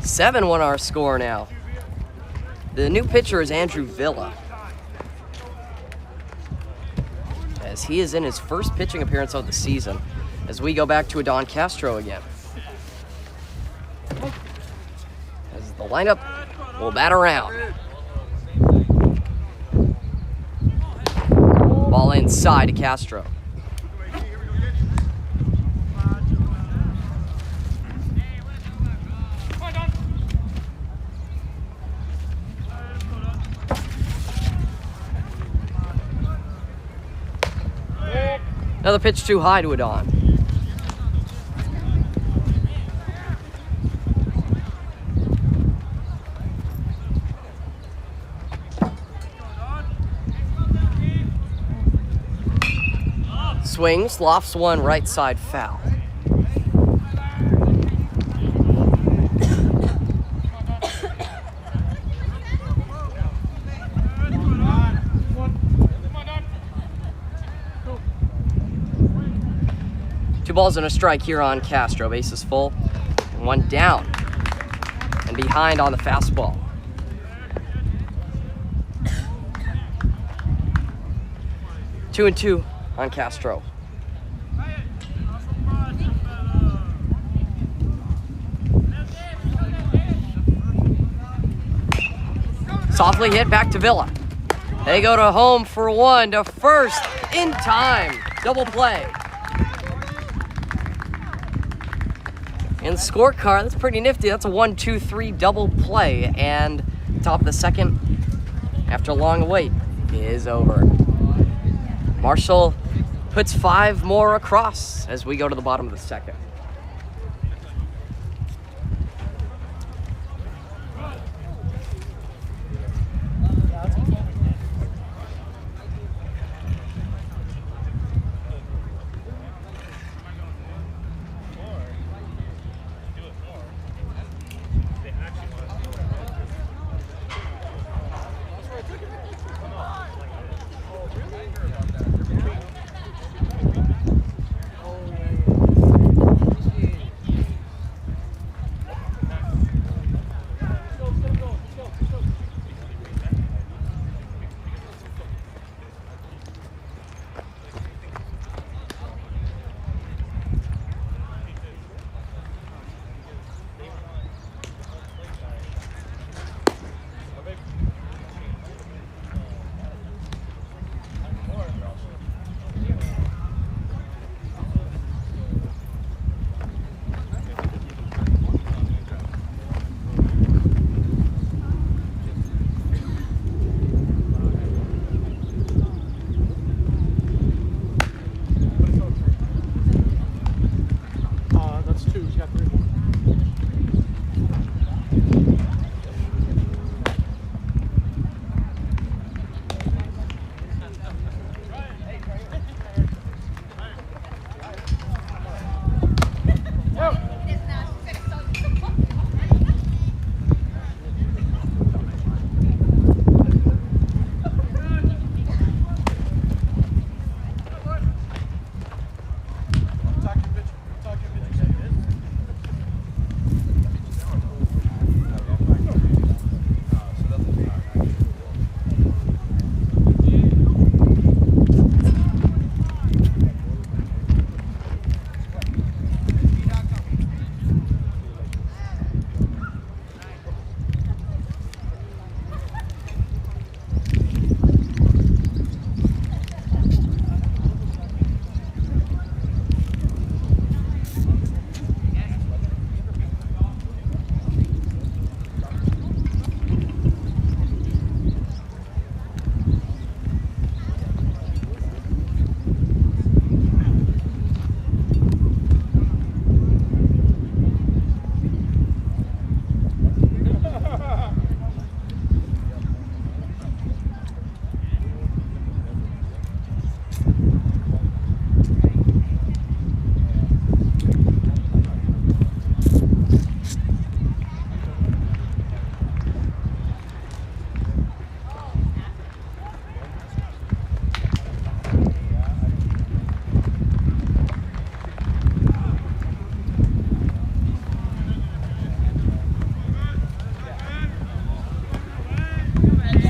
Seven won our score now. The new pitcher is Andrew Villa, as he is in his first pitching appearance of the season, as we go back to a Don Castro again. As the lineup will bat around. Ball inside to Castro. Another pitch too high to Adon. Swings, lofts one right side foul. Two balls and a strike here on Castro. Bases full, and one down and behind on the fastball. 2-2 on Castro. Softly hit back to Villa. They go to home for one to first in time. Double play. And scorecard, that's pretty nifty. That's a 1-2-3 double play. And top of the second, after a long wait, is over. Marshall puts 5 more across as we go to the bottom of the second.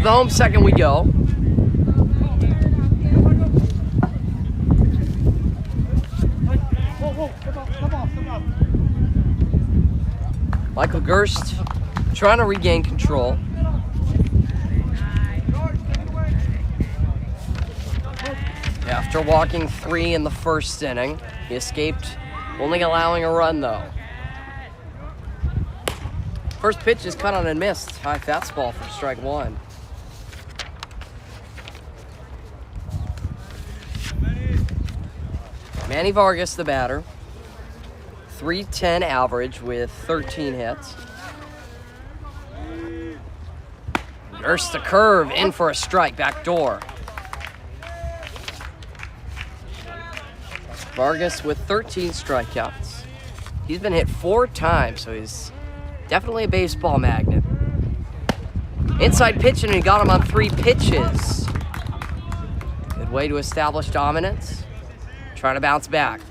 the home second we go. Michael Gerst trying to regain control. After walking 3 in the first inning, he escaped, only allowing a run though. First pitch is cut on and missed. High fastball for strike 1. Manny Vargas, the batter. .310 average with 13 hits. Gerst the curve, in for a strike, back door. Vargas with 13 strikeouts. He's been hit 4 times, so he's definitely a baseball magnet. Inside pitching, and he got him on 3 pitches. Good way to establish dominance. Trying to bounce back.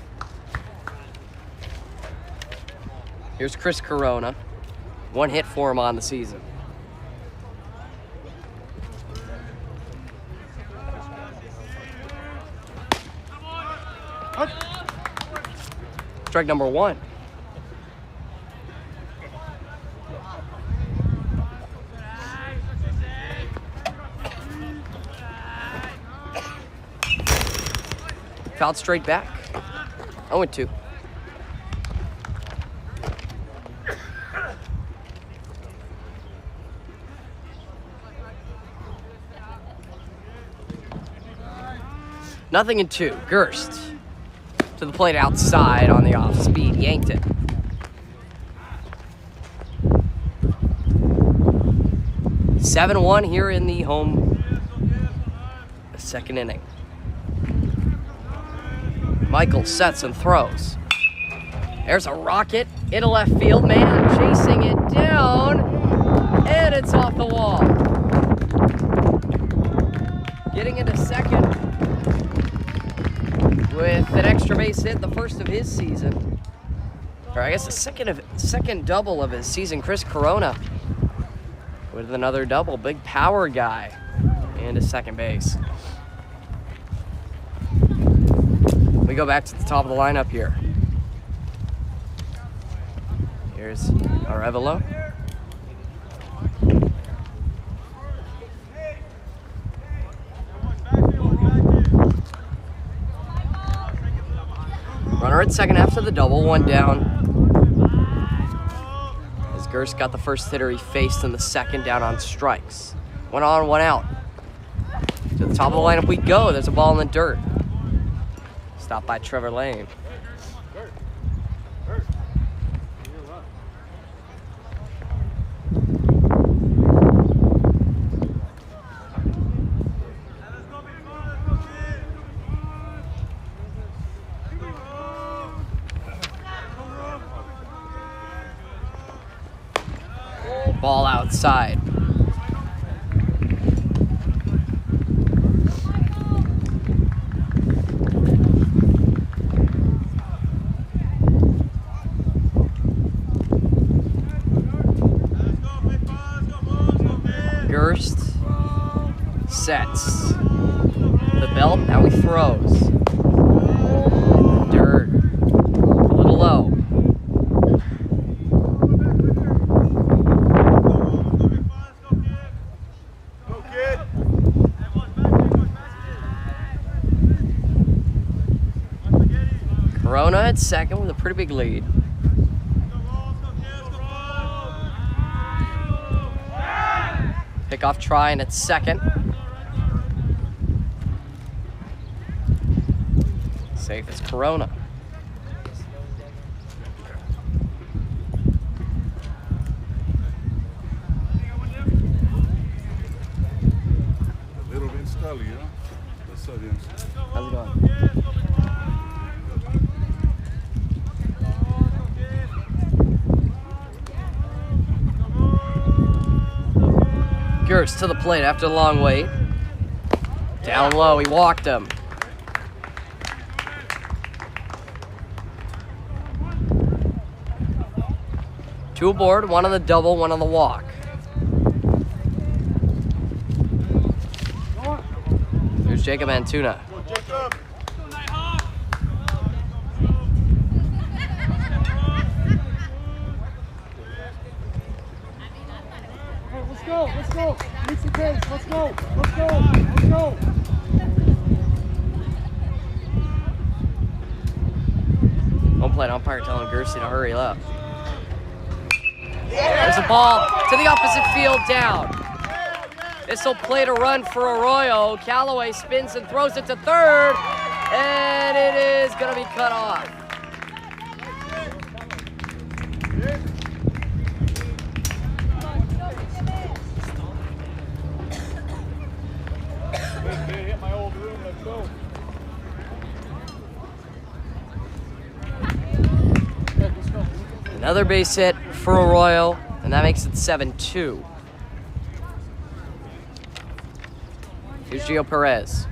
Here's Chris Corona. 1 hit for him on the season. Strike number 1. Fouled straight back. 0-2. Nothing in 2. Gerst to the plate outside on the off speed. Yanked it. (7-1) here in the home second inning. Michael sets and throws. There's a rocket into left field. Man chasing it down, and it's off the wall. Getting into second with an extra base hit, the first of his season. Or I guess the second double of his season. Chris Corona with another double. Big power guy into second base. We go back to the top of the lineup here. Here's Arroyo. Runner at second after the double, 1 down. As Gerst got the first hitter he faced in the second, down on strikes. 1 on, 1 out. To the top of the lineup we go. There's a ball in the dirt. Stopped by Trevor Lane. Ball outside. Gerst sets the belt. Now he throws. Dirt. A little low. Corona at second with a pretty big lead. Pickoff trying at second. Safe as Corona. Little bit Scully, huh? What's up, James? How's it going? Gerst to the plate after the long wait. Down low, he walked him. Two aboard, 1 on the double, 1 on the walk. is Jacob Antuna. Jacob. Let's go, let's go. Meet the pace. Let's go, let's go, let's go. Home plate umpire telling Gersey to hurry up. There's a ball to the opposite field, down. This will play to run for Arroyo. Callaway spins and throws it to third, and it is going to be cut off. Hit my old room. Let's go. Another base hit for Arroyo, and that makes it 7-2. Here's Gio Perez.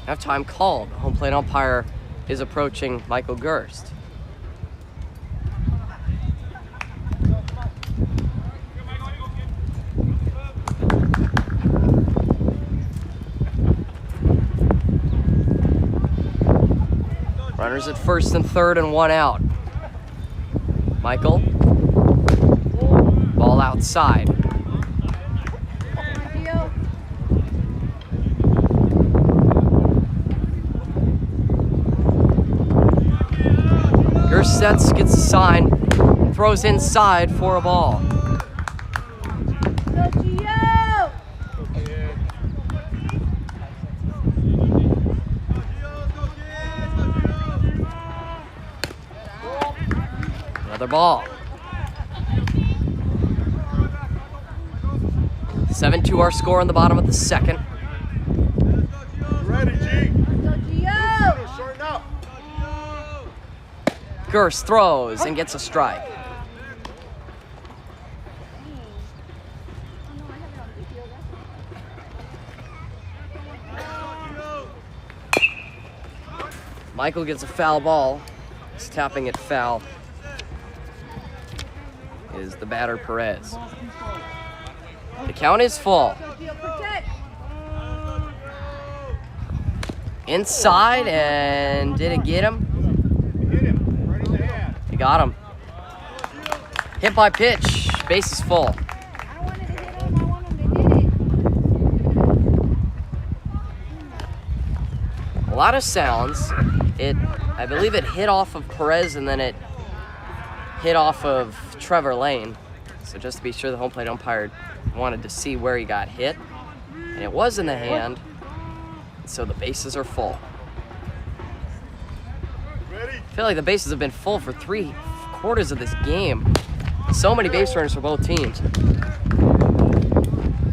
Halftime called. Home plate umpire is approaching Michael Gerst. Runners at first and third and one out. Michael. Ball outside. Gerst sets, gets a sign, throws inside for a ball. Another ball. 7-2 our score in the bottom of the second. Ready, G. Shorten up. Gerst throws and gets a strike. Michael gets a foul ball. He's tapping it foul. Is the batter Perez. The count is full. Inside, and did it get him? He got him. Hit by pitch. Base is full. I wanted to hit him. I want him to hit it. A lot of sounds. I believe it hit off of Perez and then it hit off of Trevor Lane. So just to be sure, the home plate umpire wanted to see where he got hit. And it was in the hand. So the bases are full. I feel like the bases have been full for 3/4 of this game. So many base runners for both teams.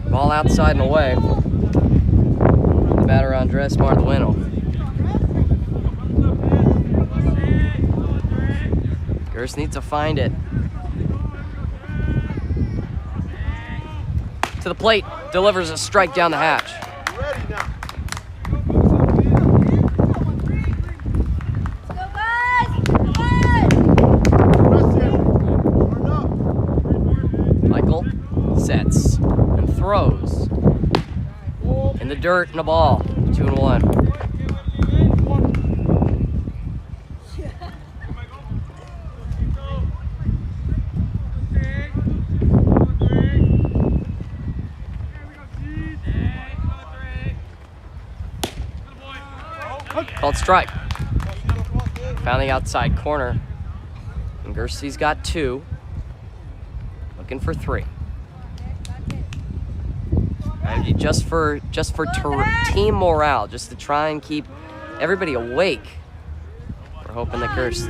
Ball outside and away. The batter Andres Mardueno. Gerst needs to find it. To the plate, delivers a strike down the hatch. Ready now. Michael sets and throws. In the dirt and a ball. 2-1. Called strike. Found the outside corner. And Gersey's got 2. Looking for 3. And just for team morale, just to try and keep everybody awake. We're hoping that Gerst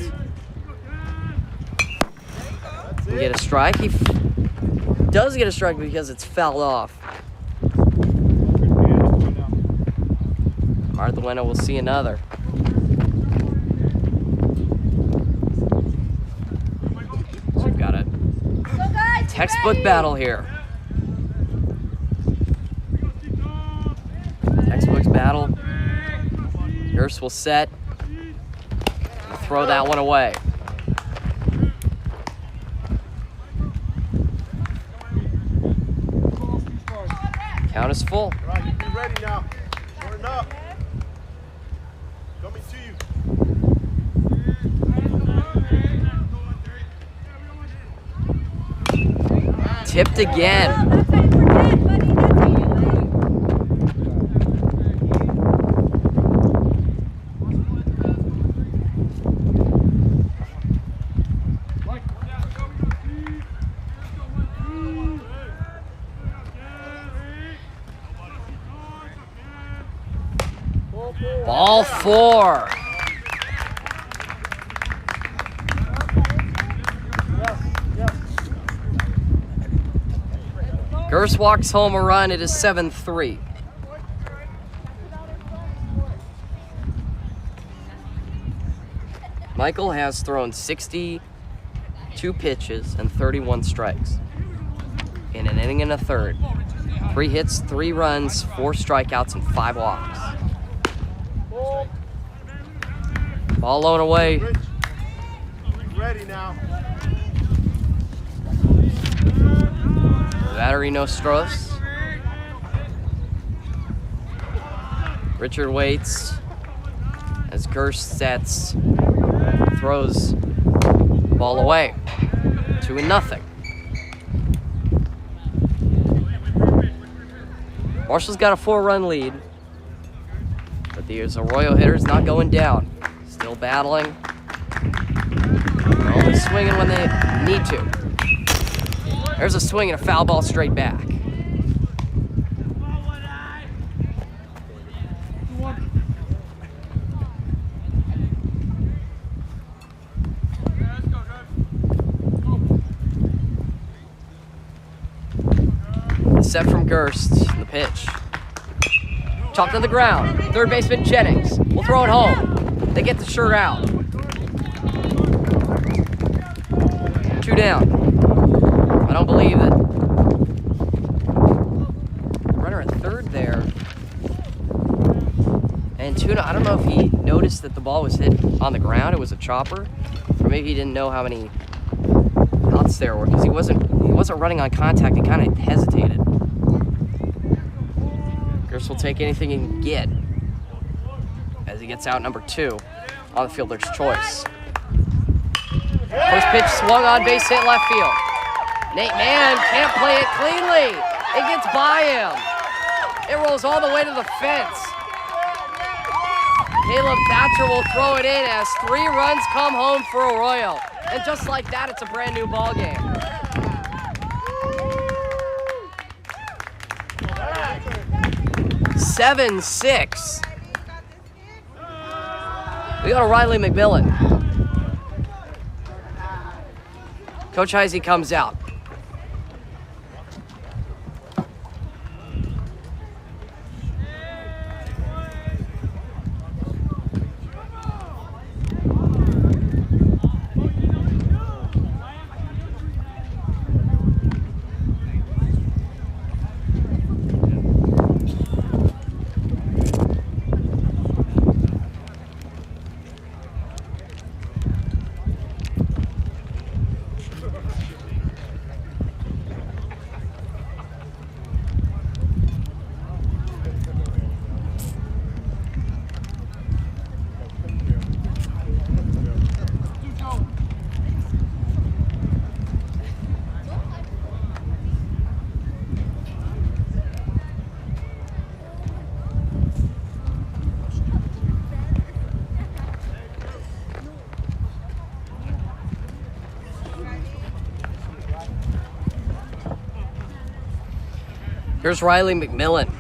can get a strike. He does get a strike because it's fouled off. Mardueno will see another. So we've got a textbook battle here. Textbooks battle. Gerst will set. throw that one away. Count is full. All right, you be ready now. Shorten up. Coming to you. Tipped again. That's how you protect, buddy. That's how you do Ball 4. Gerst walks home a run. It is 7-3. Michael has thrown 62 pitches and 31 strikes in an inning and a third. 3 hits, 3 runs, 4 strikeouts, and 5 walks. Ball low and away. Rich, ready now. Battery Nostros. Richard waits as Gerst sets, throws ball away. 2-0. Marshall's got a 4-run lead, but the Arroyo hitters not going down. Still battling. Only swinging when they need to. There's a swing and a foul ball straight back. Set from Gerst, the pitch. Chopped to the ground. Third baseman Jennings will throw it home. They get the shirt out. 2 down. I don't believe that. Runner at third there. And Tuna, I don't know if he noticed that the ball was hit on the ground. It was a chopper. Or maybe he didn't know how many outs there were because he wasn't running on contact. He kind of hesitated. Gerst will take anything he can get as he gets out number 2 on the fielder's choice. First pitch swung on, base hit left field. Nate Mann can't play it cleanly. It gets by him. It rolls all the way to the fence. Caleb Thatcher will throw it in as 3 runs come home for Arroyo. And just like that, it's a brand new ball game. it. 7-6. We got a Riley McMillan. Coach Heisey comes out. Here's Riley McMillan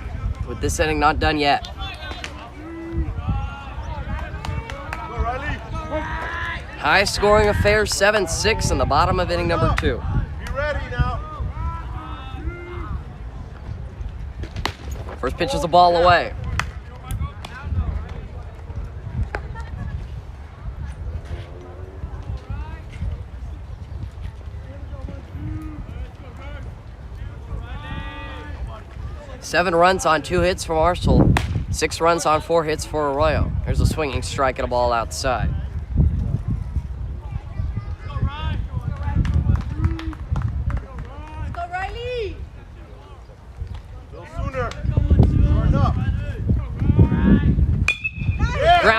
with this inning not done yet. High scoring affair, 7-6 in the bottom of inning number 2. Be ready now. First pitch is a ball away. Seven runs on 2 hits for Marshall. 6 runs on 4 hits for Arroyo. There's a swinging strike and a ball outside.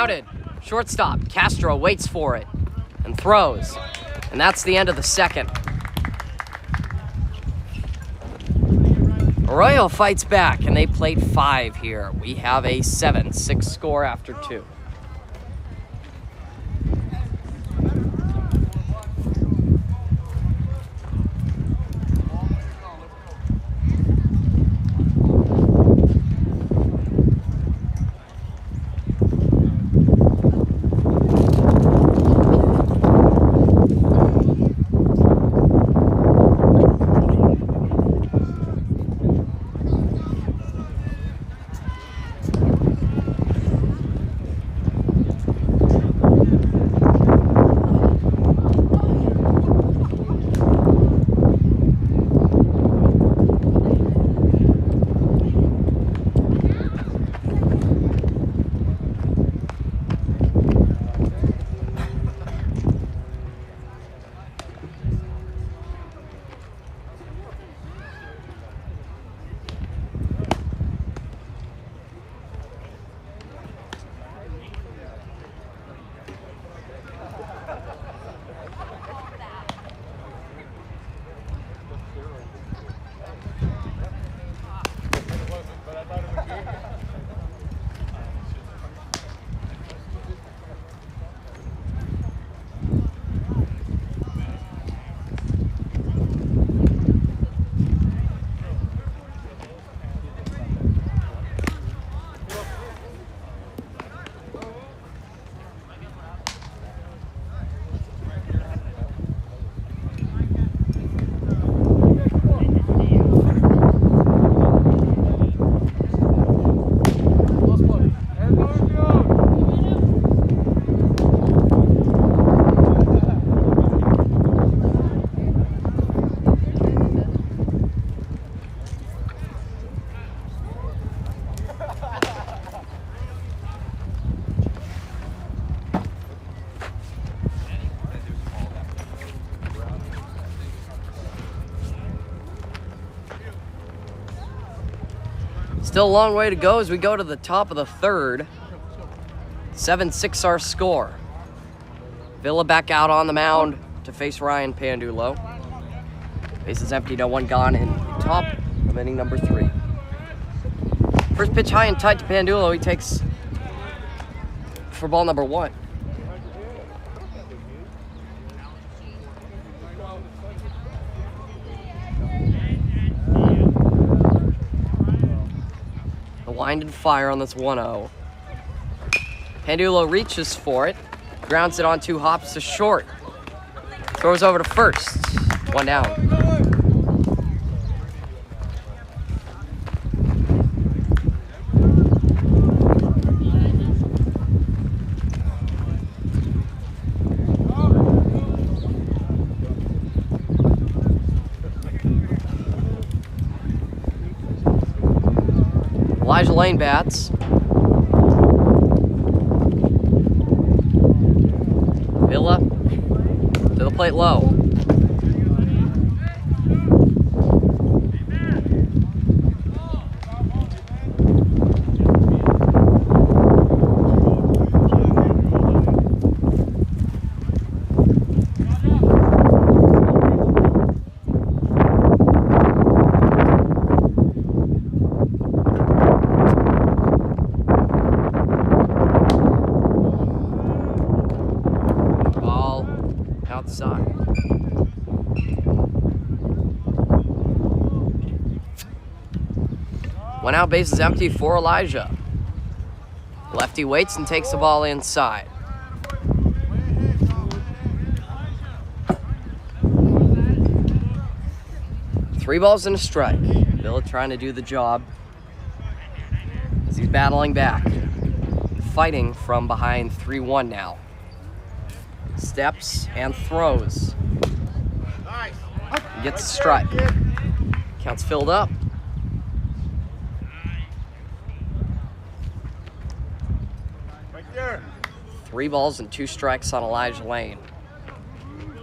grounded. Shortstop, Castro waits for it and throws. And that's the end of the second. Arroyo fights back, and they played 5 here. We have a 7-6 score after 2. Still a long way to go as we go to the top of the third. 7-6 our score. Villa back out on the mound to face Ryan Pandulo. Bases empty, no one gone in top of inning number 3. First pitch high and tight to Pandulo. He takes for ball number 1. Wind and fire on this 1-0. Pandulo reaches for it, grounds it on 2 hops to short. Throws over to first. 1 down. Elijah Lane bats. Villa to the plate low. Outside. One out, bases empty for Elijah. Lefty waits and takes the ball inside. Three balls and a strike. Villa trying to do the job as he's battling back. Fighting from behind 3-1 now. Steps and throws. Gets a strike. Count's filled up. Right there. 3 balls and 2 strikes on Elijah Lane.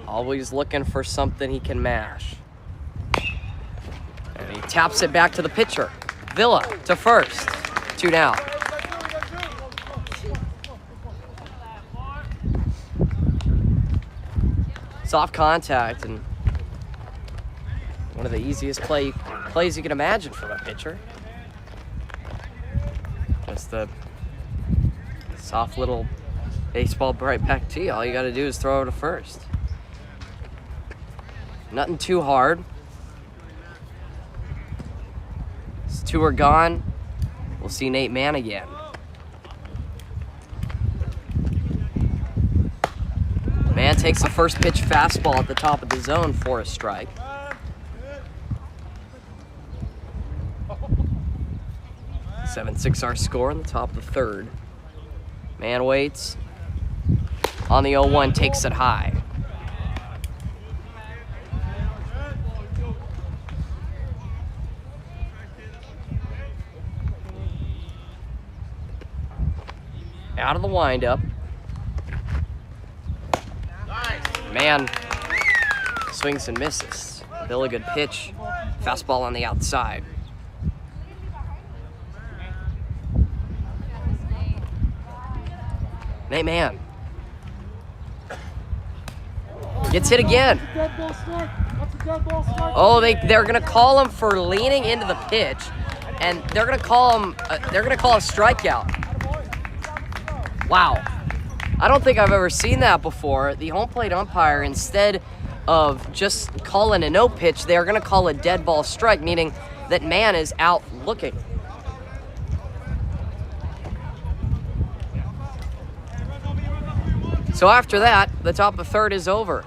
Always looking for something he can mash. And he taps it back to the pitcher. Villa to first. 2 down. soft contact and one of the easiest plays you can imagine from a pitcher. Just the soft little baseball right back to you. All you got to do is throw it to first. Nothing too hard. As 2 are gone, we'll see Nate Mann again. Mann takes the first pitch fastball at the top of the zone for a strike. .76 our score in the top of the third. Mann waits. On the 0-1, takes it high. Out of the windup. Mann swings and misses. Really good pitch. Fastball on the outside. Nate Mann gets hit again. Oh, they're gonna call him for leaning into the pitch, and they're gonna call him. They're gonna call a strikeout. Wow, I don't think I've ever seen that before. The home plate umpire, instead of just calling a no pitch, they are gonna call a dead ball strike, meaning that Mann is out looking. So after that, the top of the third is over.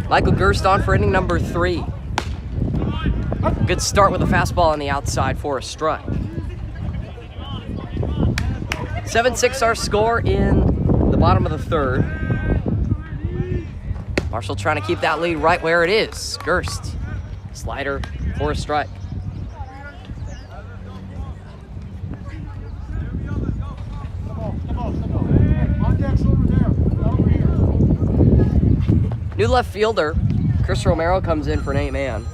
Michael Gerst on for inning number 3. Good start with a fastball on the outside for a strike. 7-6 our score in the bottom of the third. Marshall trying to keep that lead right where it is. Gerst, slider for a strike. New left fielder, Chris Romero, comes in for Nate Mann.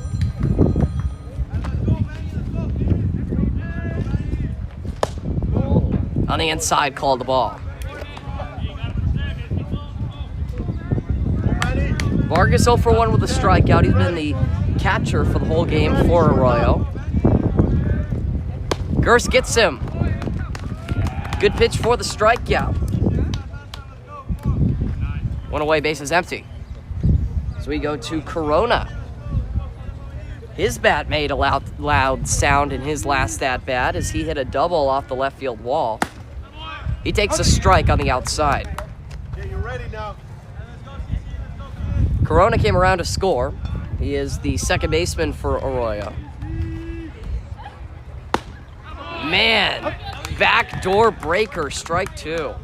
On the inside, called the ball. Vargas 0 for 1 with a strikeout. He's been the catcher for the whole game for Arroyo. Gerst gets him. Good pitch for the strikeout. One away, bases empty. So we go to Corona. His bat made a loud sound in his last at-bat as he hit a double off the left field wall. He takes a strike on the outside. Yeah, you're ready now. Corona came around to score. He is the second baseman for Arroyo. Man, backdoor breaker, strike 2.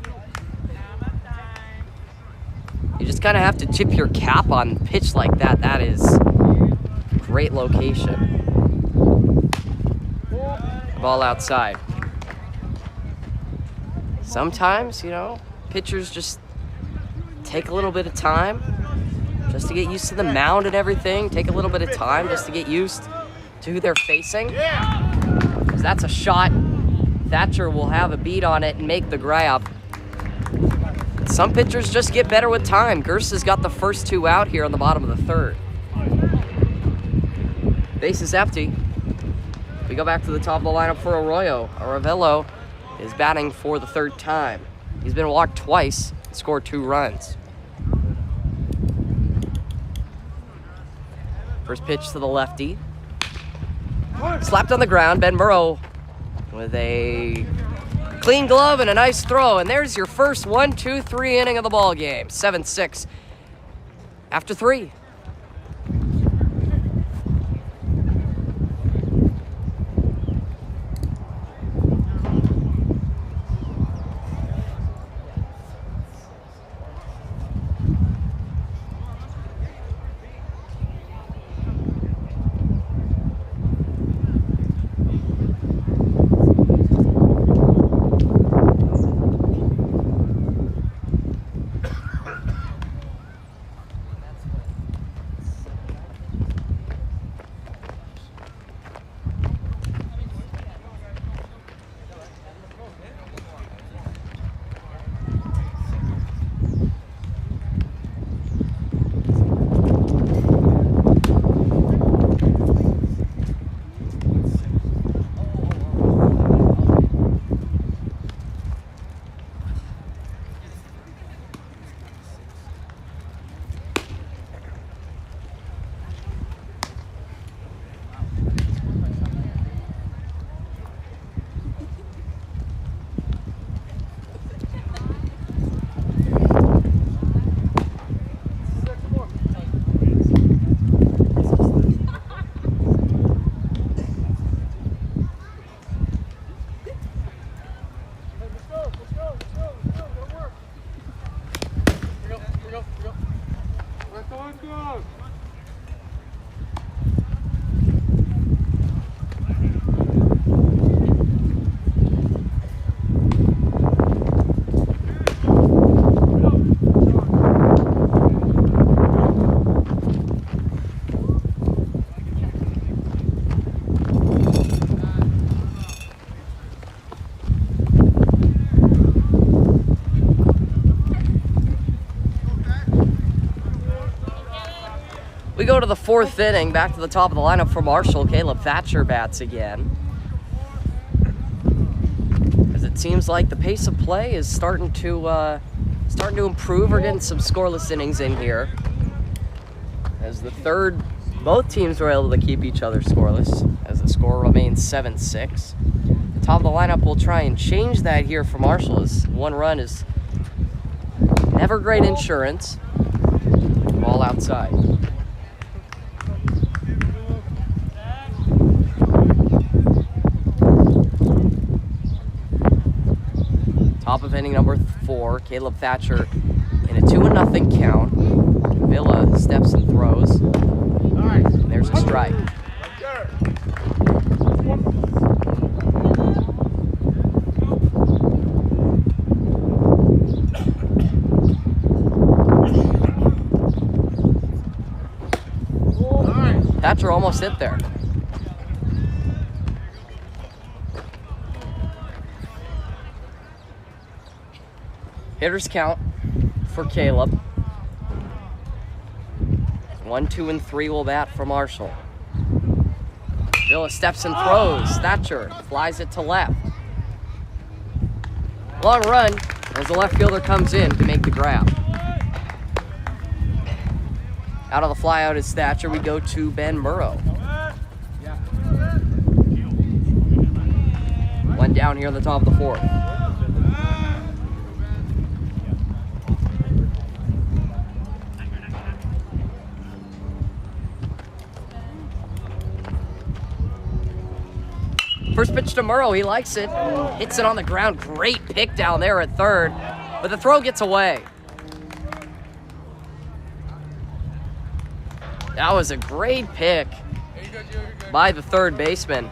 You just kind of have to tip your cap on pitch like that. That is great location. Ball outside. Sometimes, pitchers just take a little bit of time just to get used to the mound and everything. Take a little bit of time just to get used to who they're facing. Because that's a shot. Thatcher will have a beat on it and make the grab. Some pitchers just get better with time. Gerst has got the first two out here on the bottom of the third. Base is empty. We go back to the top of the lineup for Arroyo. Aravello is batting for the third time. He's been walked twice and scored 2 runs. First pitch to the lefty. Slapped on the ground. Ben Burrow with a clean glove and a nice throw. And there's your first 1-2-3 inning of the ball game. 7-6 after 3. We go to the 4th inning, back to the top of the lineup for Marshall. Caleb Thatcher bats again. As it seems like the pace of play is starting to improve. We're getting some scoreless innings in here. As both teams were able to keep each other scoreless, as the score remains 7-6. The top of the lineup will try and change that here for Marshall, as 1 run is never great insurance. Ball outside. Top of inning number 4, Caleb Thatcher in a 2-0 count. Villa steps and throws. And there's a strike. Thatcher almost hit there. Hitters count for Caleb. 1, 2, and 3 will bat for Marshall. Villa steps and throws. Thatcher flies it to left. Long run as the left fielder comes in to make the grab. Out of the flyout is Thatcher. We go to Ben Burrow. 1 down here on the top of the 4th. First pitch to Murrow, he likes it. Hits it on the ground. Great pick down there at third, but the throw gets away. That was a great pick by the third baseman.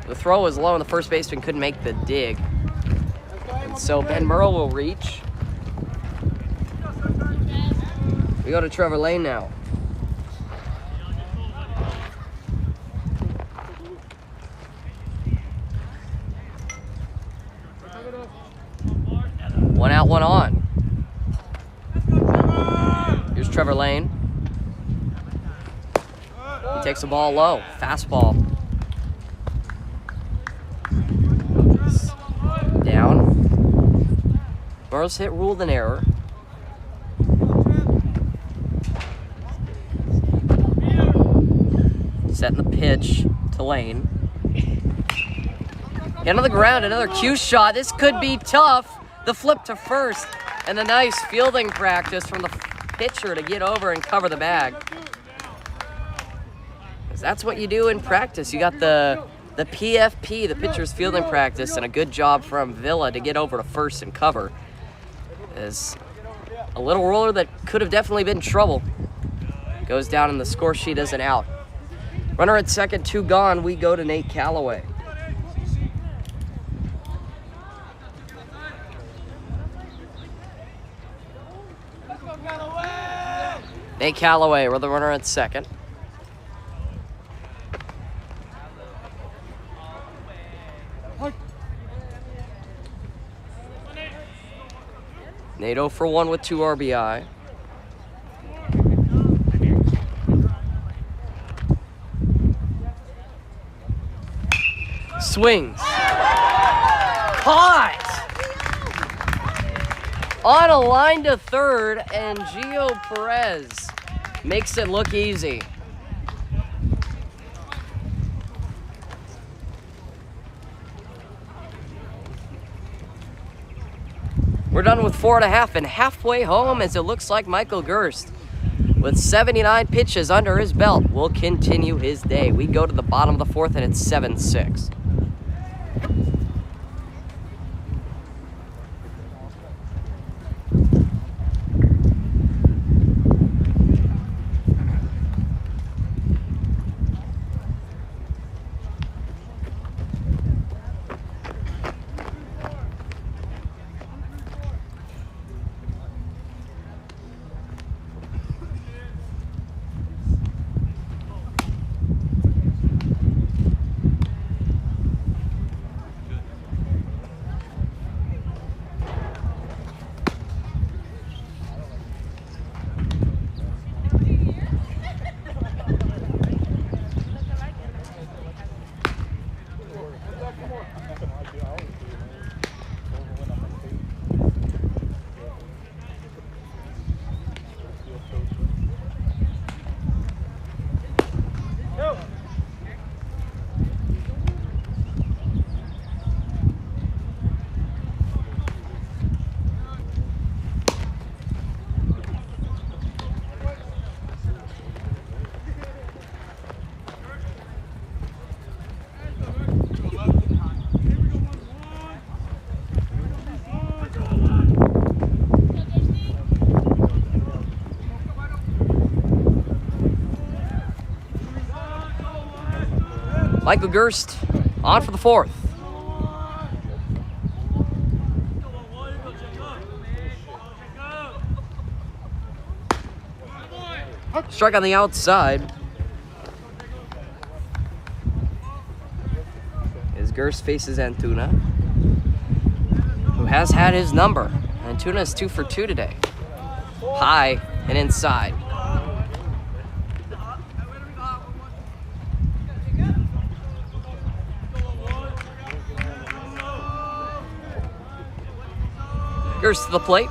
The throw was low and the first baseman couldn't make the dig. And so Ben Merle will reach. We go to Trevor Lane now. One out, one on. Here's Trevor Lane. He takes the ball low. Fastball. Down. Merle's hit ruled an error. Setting the pitch to Lane. Hit on the ground, another cue shot. This could be tough. The flip to first, and the nice fielding practice from the pitcher to get over and cover the bag. 'Cause that's what you do in practice. You got the PFP, the pitcher's fielding practice, and a good job from Villa to get over to first and cover. Is a little roller that could have definitely been trouble. Goes down in the score sheet as an out. Runner at second, 2 gone. We go to Nate Calloway. Nate Calloway, we're the runner at second. Nate 0 for 1 with 2 RBI. Swings. Caught! On a line to third, and Gio Perez makes it look easy. We're done with 4.5 and halfway home as it looks like Michael Gerst, with 79 pitches under his belt, will continue his day. We go to the bottom of the 4th and it's 7-6. Michael Gerst on for the 4th. Strike on the outside. As Gerst faces Antuna, who has had his number. Antuna is 2 for 2 today. High and inside. Gerst to the plate.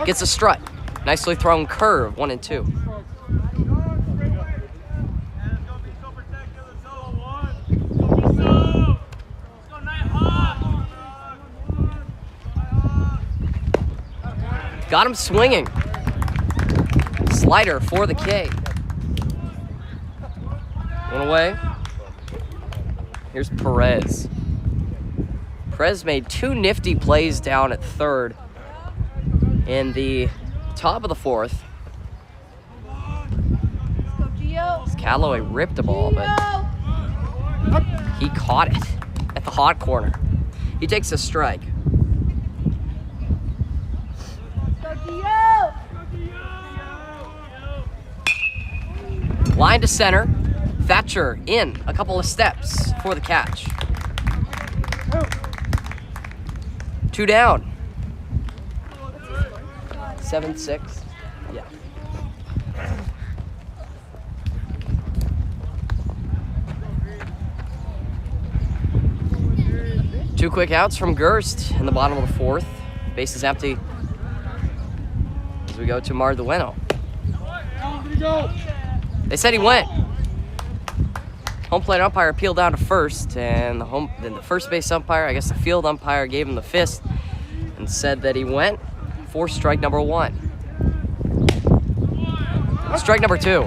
Gets a strut. Nicely thrown curve, 1 and 2. Got him swinging. Slider for the K. 1 away. Here's Perez. Perez made 2 nifty plays down at third in the top of the 4th. Calloway ripped the ball, but He caught it at the hot corner. He takes a strike. Line to center. Thatcher in a couple of steps for the catch. 2 down. 7-6. Yeah. Two quick outs from Gerst in the bottom of the 4th. Base is empty as we go to Mardueno. They said he went. Home plate umpire appealed down to first, and then the first base umpire, I guess the field umpire, gave him the fist and said that he went for strike number 1. Strike number 2.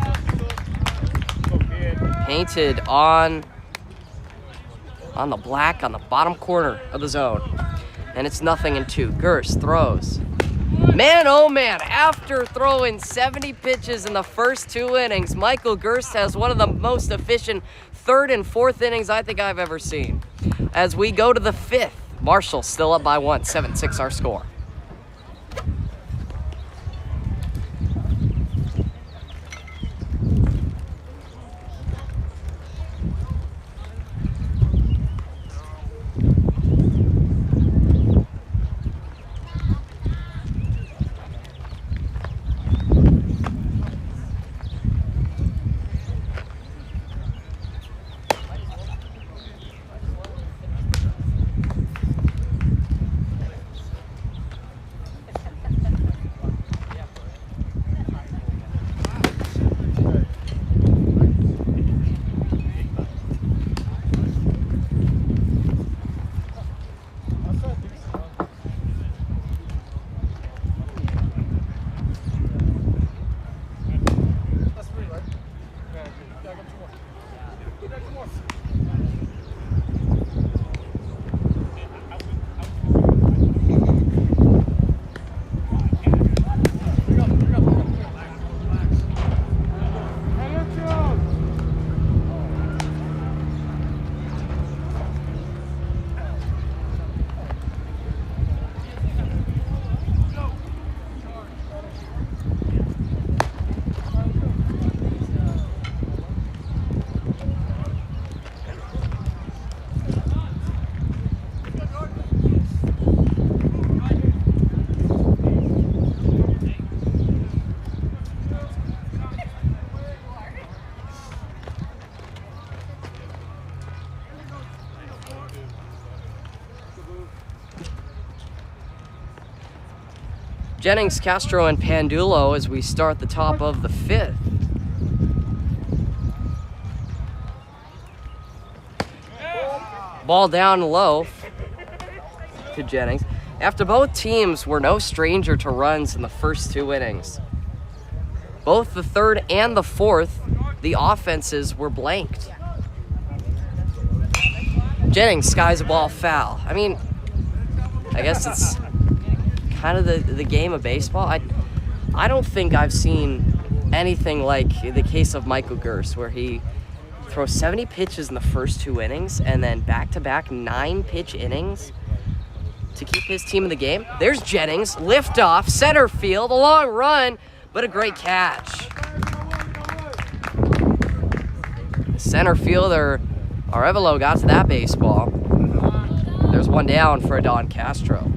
Painted on the black on the bottom corner of the zone. And it's 0-2. Gerst throws. Man, oh man, after throwing 70 pitches in the first 2 innings, Michael Gerst has one of the most efficient 3rd and 4th innings I think I've ever seen. As we go to the 5th, Marshall still up by 1, 7-6 our score. Jennings, Castro, and Pandulo as we start the top of the 5th. Ball down low to Jennings. After both teams were no stranger to runs in the first 2 innings, both the 3rd and the 4th, the offenses were blanked. Jennings skies a ball foul. I mean, I guess it's kind of the game of baseball. I don't think I've seen anything like the case of Michael Gerst, where he throws 70 pitches in the first 2 innings and then back-to-back 9-pitch innings to keep his team in the game. There's Jennings, liftoff, center field, a long run, but a great catch. Center fielder Arroyo got to that baseball. There's 1 down for Don Castro.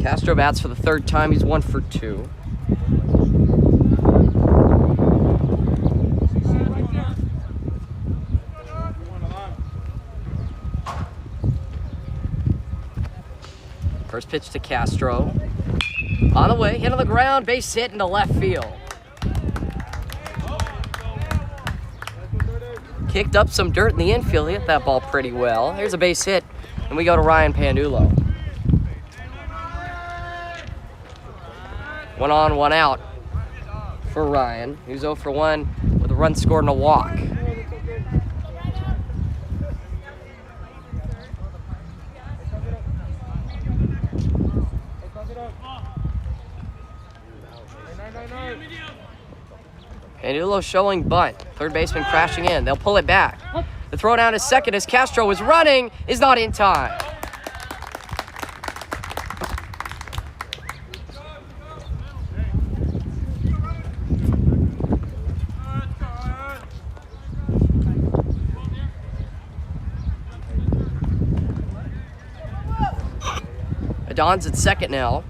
Castro bats for the 3rd time. He's 1 for 2. First pitch to Castro. On the way, hit on the ground, base hit into left field. Kicked up some dirt in the infield. He hit that ball pretty well. Here's a base hit, and we go to Ryan Pandulo. 1 on, 1 out for Ryan, who's 0 for 1 with a run scored and a walk. Pandulo showing bunt. Third baseman crashing in. They'll pull it back. The throw down is second as Castro is running, is not in time. Adon's at second now.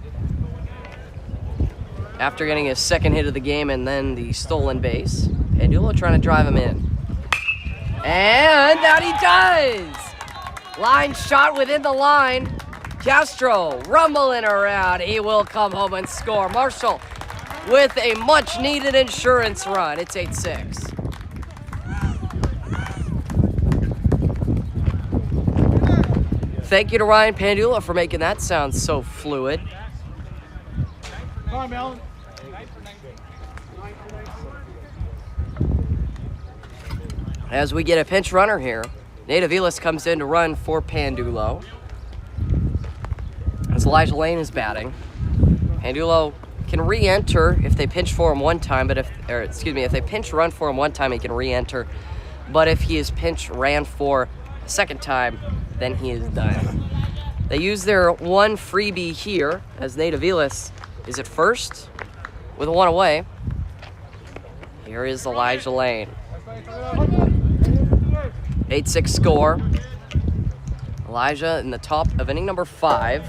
After getting his second hit of the game and then the stolen base. Pandulo trying to drive him in. And that he does! Line shot within the line. Castro rumbling around. He will come home and score. Marshall with a much-needed insurance run. It's 8-6. Thank you to Ryan Pandula for making that sound so fluid. Time, Alan. As we get a pinch runner here, Nate Aviles comes in to run for Pandulo. As Elijah Lane is batting, Pandulo can re-enter if they pinch for him one time, but if they pinch run for him one time, he can re-enter. But if he is pinch ran for a second time, then he is done. They use their one freebie here as Nate Aviles is at first with one away. Here is Elijah Lane. 8-6 score. Elijah in the top of inning number 5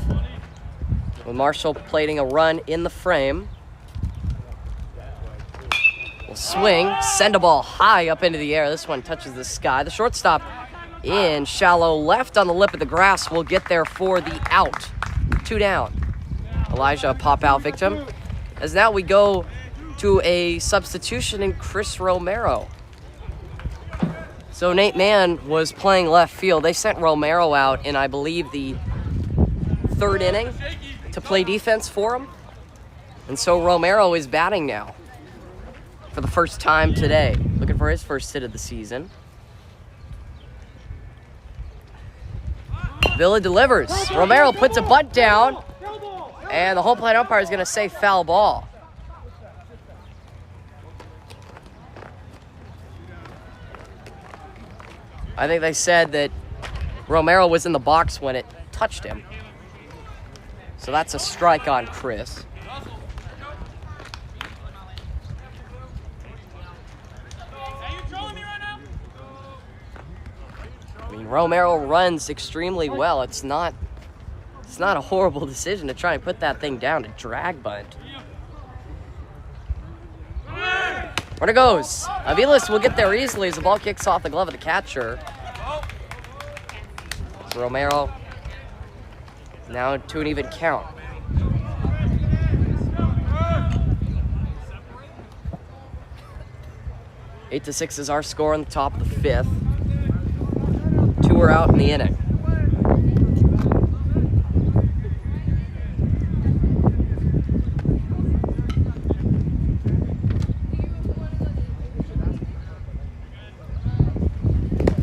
with Marshall plating a run in the frame. Will swing, send a ball high up into the air. This one touches the sky. The shortstop in shallow left on the lip of the grass will get there for the out. 2 down. Elijah, a pop-out victim. As now we go to a substitution in Chris Romero. So Nate Mann was playing left field. They sent Romero out in, I believe, the 3rd inning to play defense for him. And so Romero is batting now for the first time today, looking for his first hit of the season. Villa delivers. Romero puts a bunt down, and the home plate umpire is going to say foul ball. I think they said that Romero was in the box when it touched him. So that's a strike on Chris. I mean, Romero runs extremely well. It's not a horrible decision to try and put that thing down to drag bunt. Runner goes. Aviles will get there easily as the ball kicks off the glove of the catcher. Romero now to an even count. Eight to 6 is our score on the top of the 5th. 2 are out in the inning.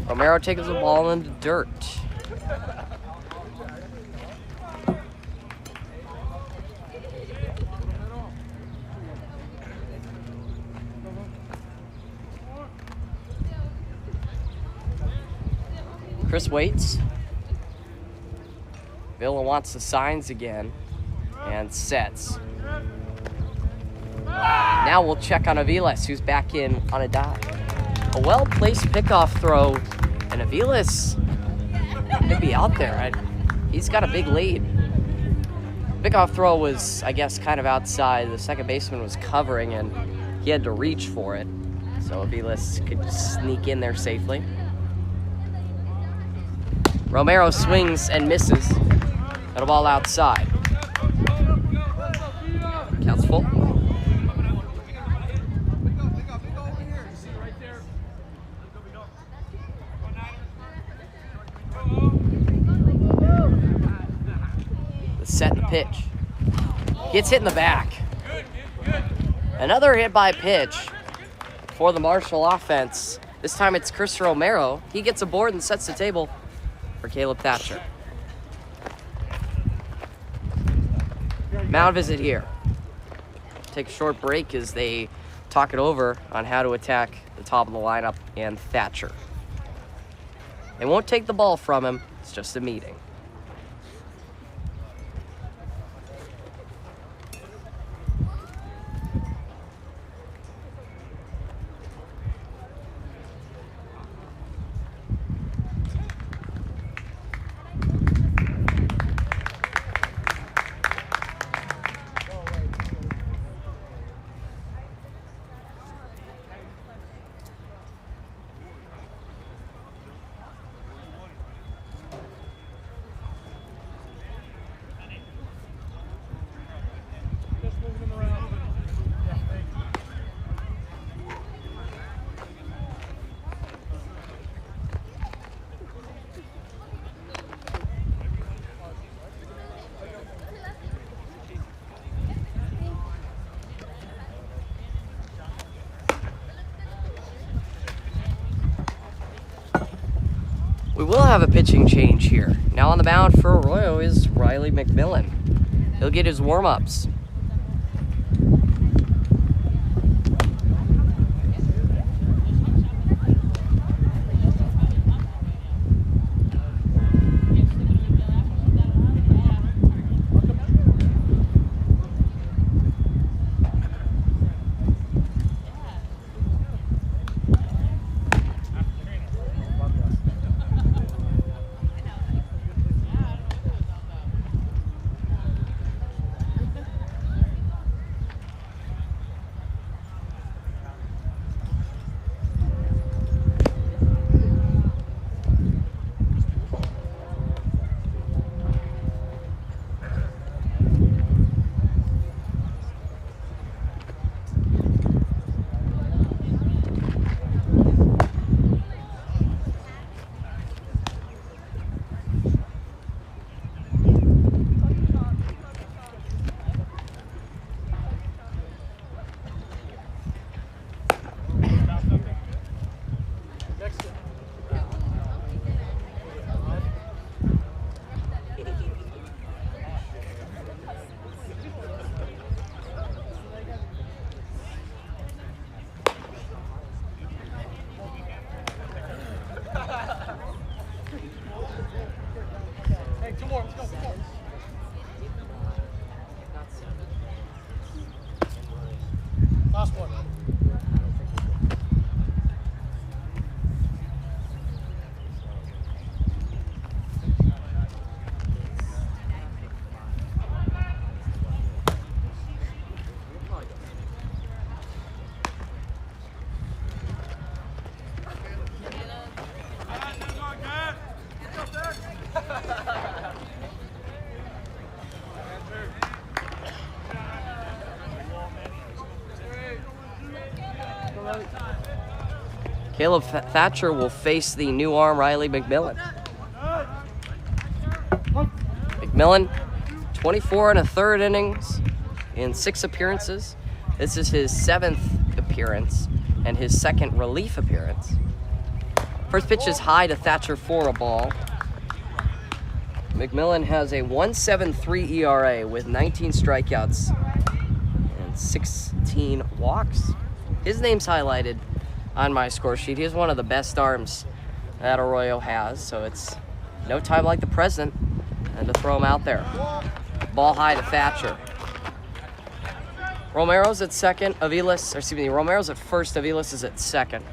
Romero takes the ball into dirt. Chris waits. Villa wants the signs again and sets. Now we'll check on Aviles, who's back in on a dive. A well-placed pickoff throw, and Aviles could be out there. He's got a big lead. Pickoff throw was, I guess, kind of outside. The second baseman was covering, and he had to reach for it. So Aviles could sneak in there safely. Romero swings and misses. Got a ball outside. Counts full. The set and pitch. Gets hit in the back. Another hit by pitch for the Marshall offense. This time it's Chris Romero. He gets aboard and sets the table for Caleb Thatcher. Mound visit here. Take a short break as they talk it over on how to attack the top of the lineup and Thatcher. They won't take the ball from him. It's just a meeting. We will have a pitching change here. Now on the mound for Arroyo is Riley McMillan. He'll get his warm-ups. Last one. Caleb Thatcher will face the new arm Riley McMillan. McMillan, 24 and a third innings in 6 appearances. This is his 7th appearance and his 2nd relief appearance. First pitch is high to Thatcher for a ball. McMillan has a 1.73 ERA with 19 strikeouts and 16 walks. His name's highlighted on my score sheet. He has one of the best arms that Arroyo has, so it's no time like the present and to throw him out there. Ball high to Thatcher. Romero's at second, Romero's at first, Aviles is at second.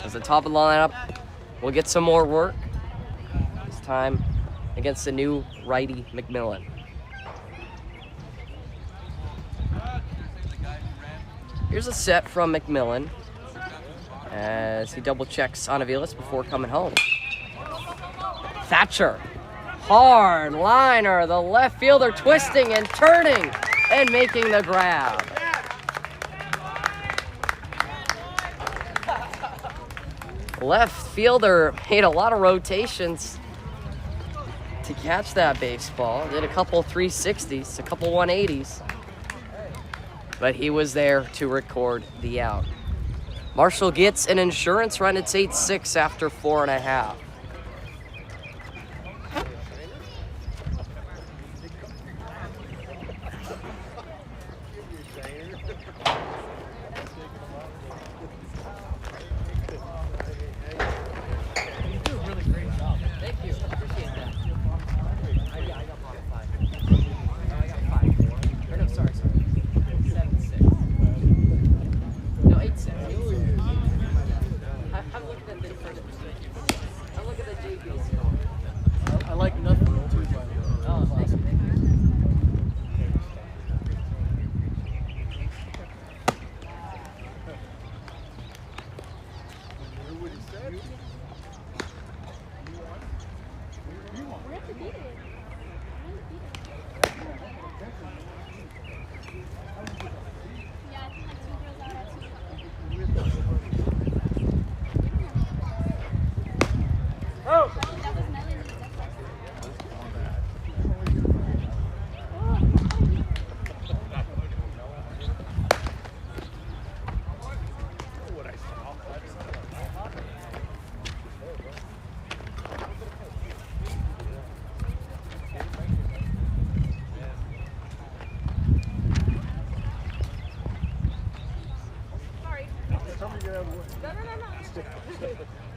As the top of the lineup, we'll get some more work. This time against the new righty McMillan. Here's a set from McMillan as he double checks on Aviles before coming home. Thatcher, hard liner, the left fielder twisting and turning and making the grab. Left fielder made a lot of rotations to catch that baseball. Did a couple 360s, a couple 180s. But he was there to record the out. Marshall gets an insurance run. It's 8-6 after 4.5.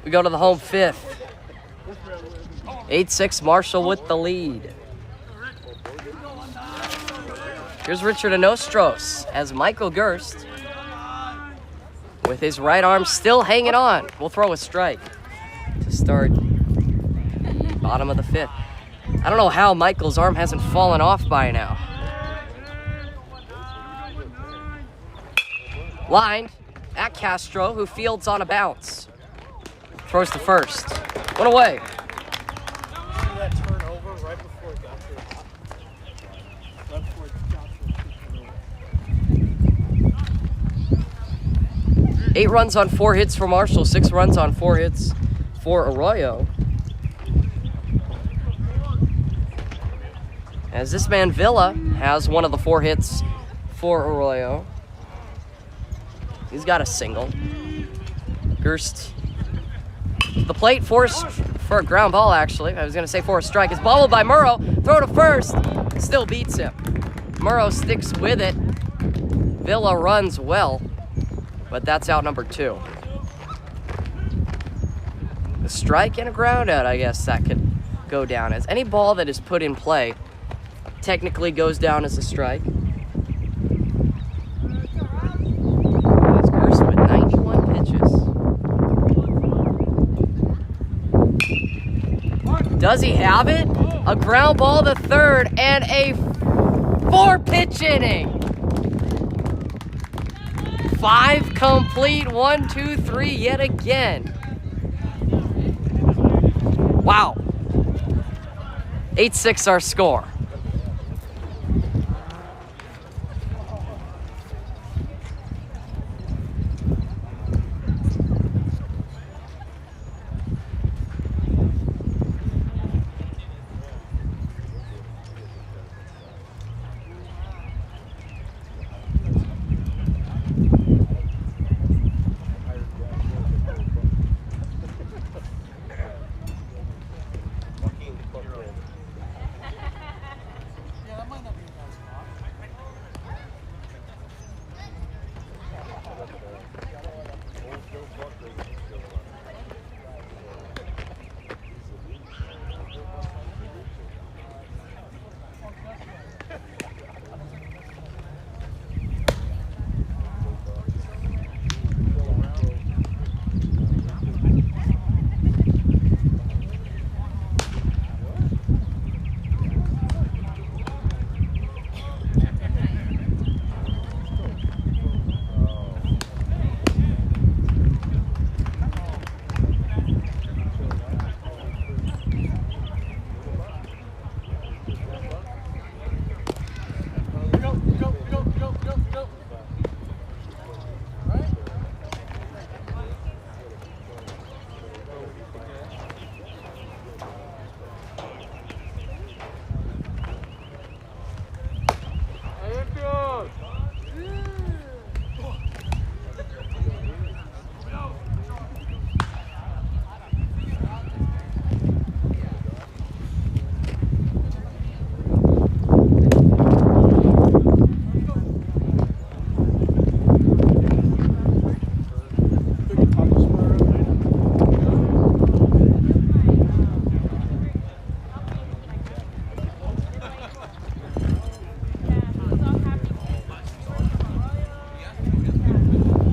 We go to the home fifth. 8-6 Marshall with the lead. Here's Richard Anostros as Michael Gerst, with his right arm still hanging on, will throw a strike to start the bottom of the fifth. I don't know how Michael's arm hasn't fallen off by now. Lined at Castro, who fields on a bounce. Throws to first. One away. See that turnover right before it got to the top? Right before it got to the turnover. 8 runs on 4 hits for Marshall, 6 runs on 4 hits for Arroyo. As this man Villa has one of the 4 hits for Arroyo. He's got a single. Gerst to the plate for a ground ball, actually. I was going to say for a strike. It's bobbled by Murrow. Throw to first. Still beats him. Murrow sticks with it. Villa runs well, but that's out number 2. A strike and a ground out, I guess that could go down as. Any ball that is put in play technically goes down as a strike. That's Gerst with 91 pitches. Does he have it? A ground ball to third and a 4-pitch inning. 5 complete, 1, 2, 3 yet again. Wow. 8-6 our score.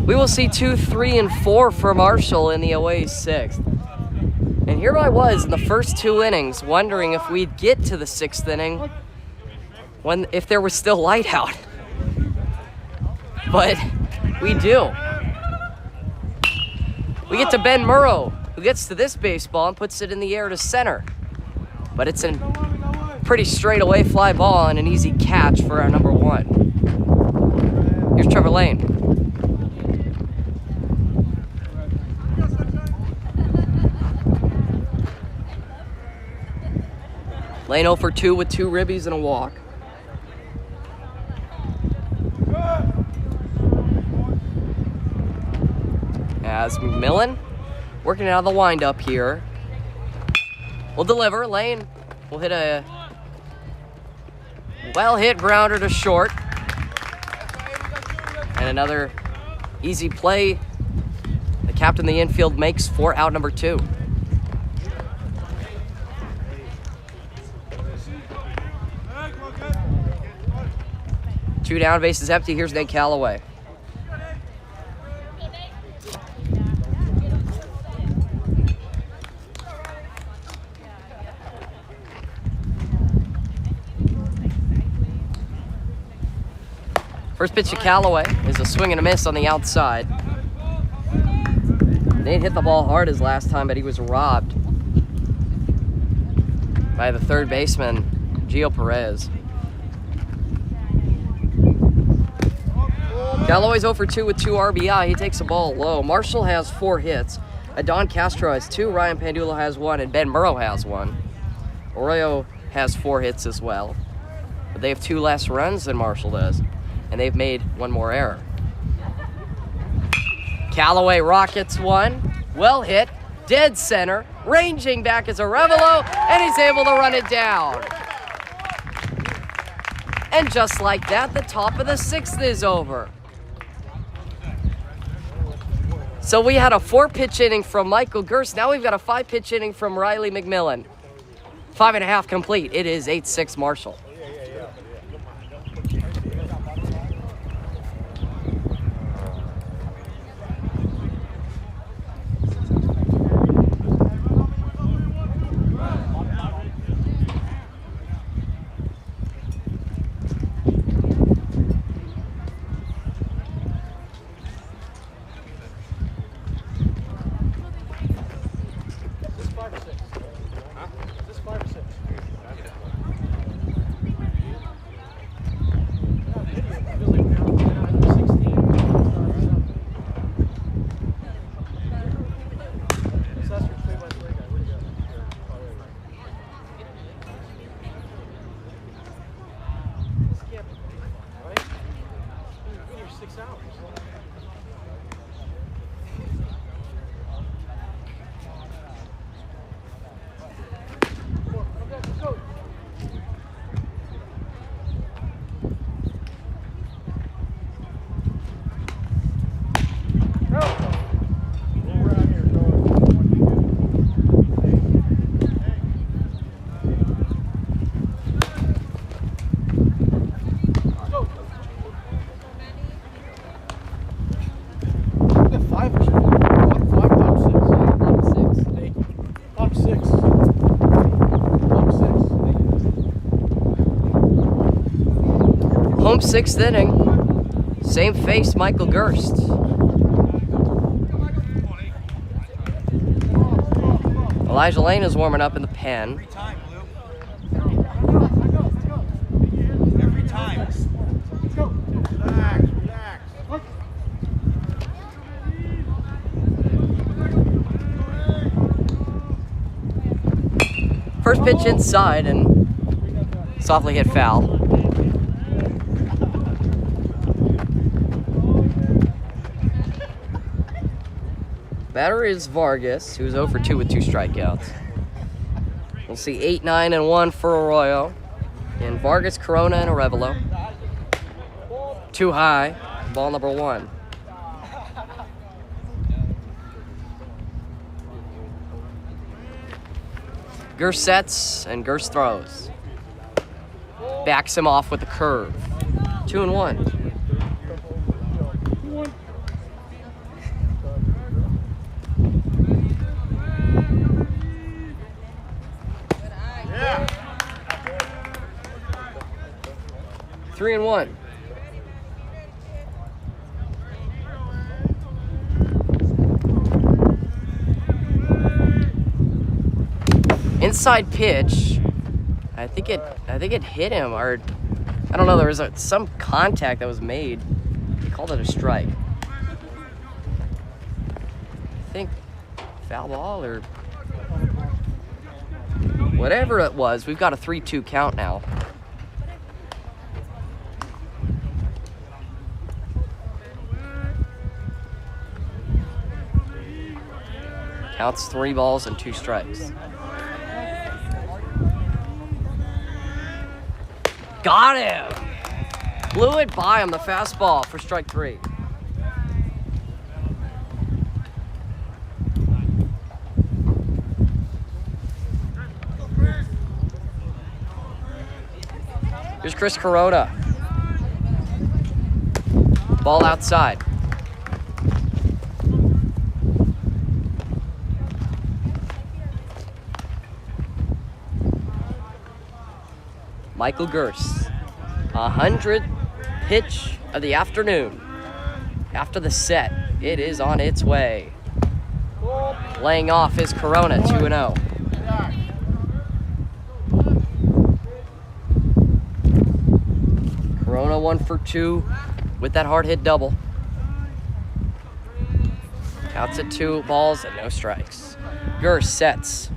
We will see 2, 3, and 4 for Marshall in the away 6th. And here I was in the first 2 innings wondering if we'd get to the 6th inning if there was still light out. But we do. We get to Ben Murrow, who gets to this baseball and puts it in the air to center. But it's a pretty straightaway fly ball and an easy catch for our number 1. Here's Trevor Lane. Lane 0 for 2 with 2 ribbies and a walk. As McMillan working out of the windup here. Will deliver. Lane will hit a well-hit grounder to short. And another easy play. The captain of the infield makes for out number 2. Two down, bases empty. Here's Nate Callaway. First pitch to Callaway is a swing and a miss on the outside. Nate hit the ball hard his last time, but he was robbed by the third baseman, Gio Perez. Callaway's 0 for 2 with 2 RBI. He takes the ball low. Marshall has 4 hits. Adon Castro has 2. Ryan Pandula has 1. And Ben Murrow has 1. Arroyo has 4 hits as well. But they have 2 less runs than Marshall does. And they've made 1 more error. Callaway rockets 1. Well hit. Dead center. Ranging back is Arevalo. And he's able to run it down. And just like that, the top of the 6th is over. So we had a 4-pitch inning from Michael Gerst. Now we've got a 5-pitch inning from Riley McMillan. 5.5 complete. It is 8-6 Marshall. Home 6th inning. Same face, Michael Gerst. Elijah Lane is warming up in the pen. Every time, Blue. Every time. Relax, relax. First pitch inside and softly hit foul. Batter is Vargas, who's 0 for 2 with 2 strikeouts. We'll see 8, 9, and 1 for Arroyo. And Vargas, Corona, and Arevalo. Too high. Ball number 1. Gerst sets and Gerst throws. Backs him off with a curve. 2-1. Yeah. 3-1. Inside. inside pitch. I think it hit him, or I don't know. There was some contact that was made. They called it a strike. I think foul ball or whatever it was. We've got a 3-2 count now. Counts 3 balls and 2 strikes. Got him! Blew it by him, the fastball for strike 3. Here's Chris Corona. Ball outside. Michael Gerst, 100th pitch of the afternoon. After the set, it is on its way. Laying off is Corona, 2-0. Corona 1 for 2 with that hard hit double. Counts at 2 balls and no strikes. Gerst sets.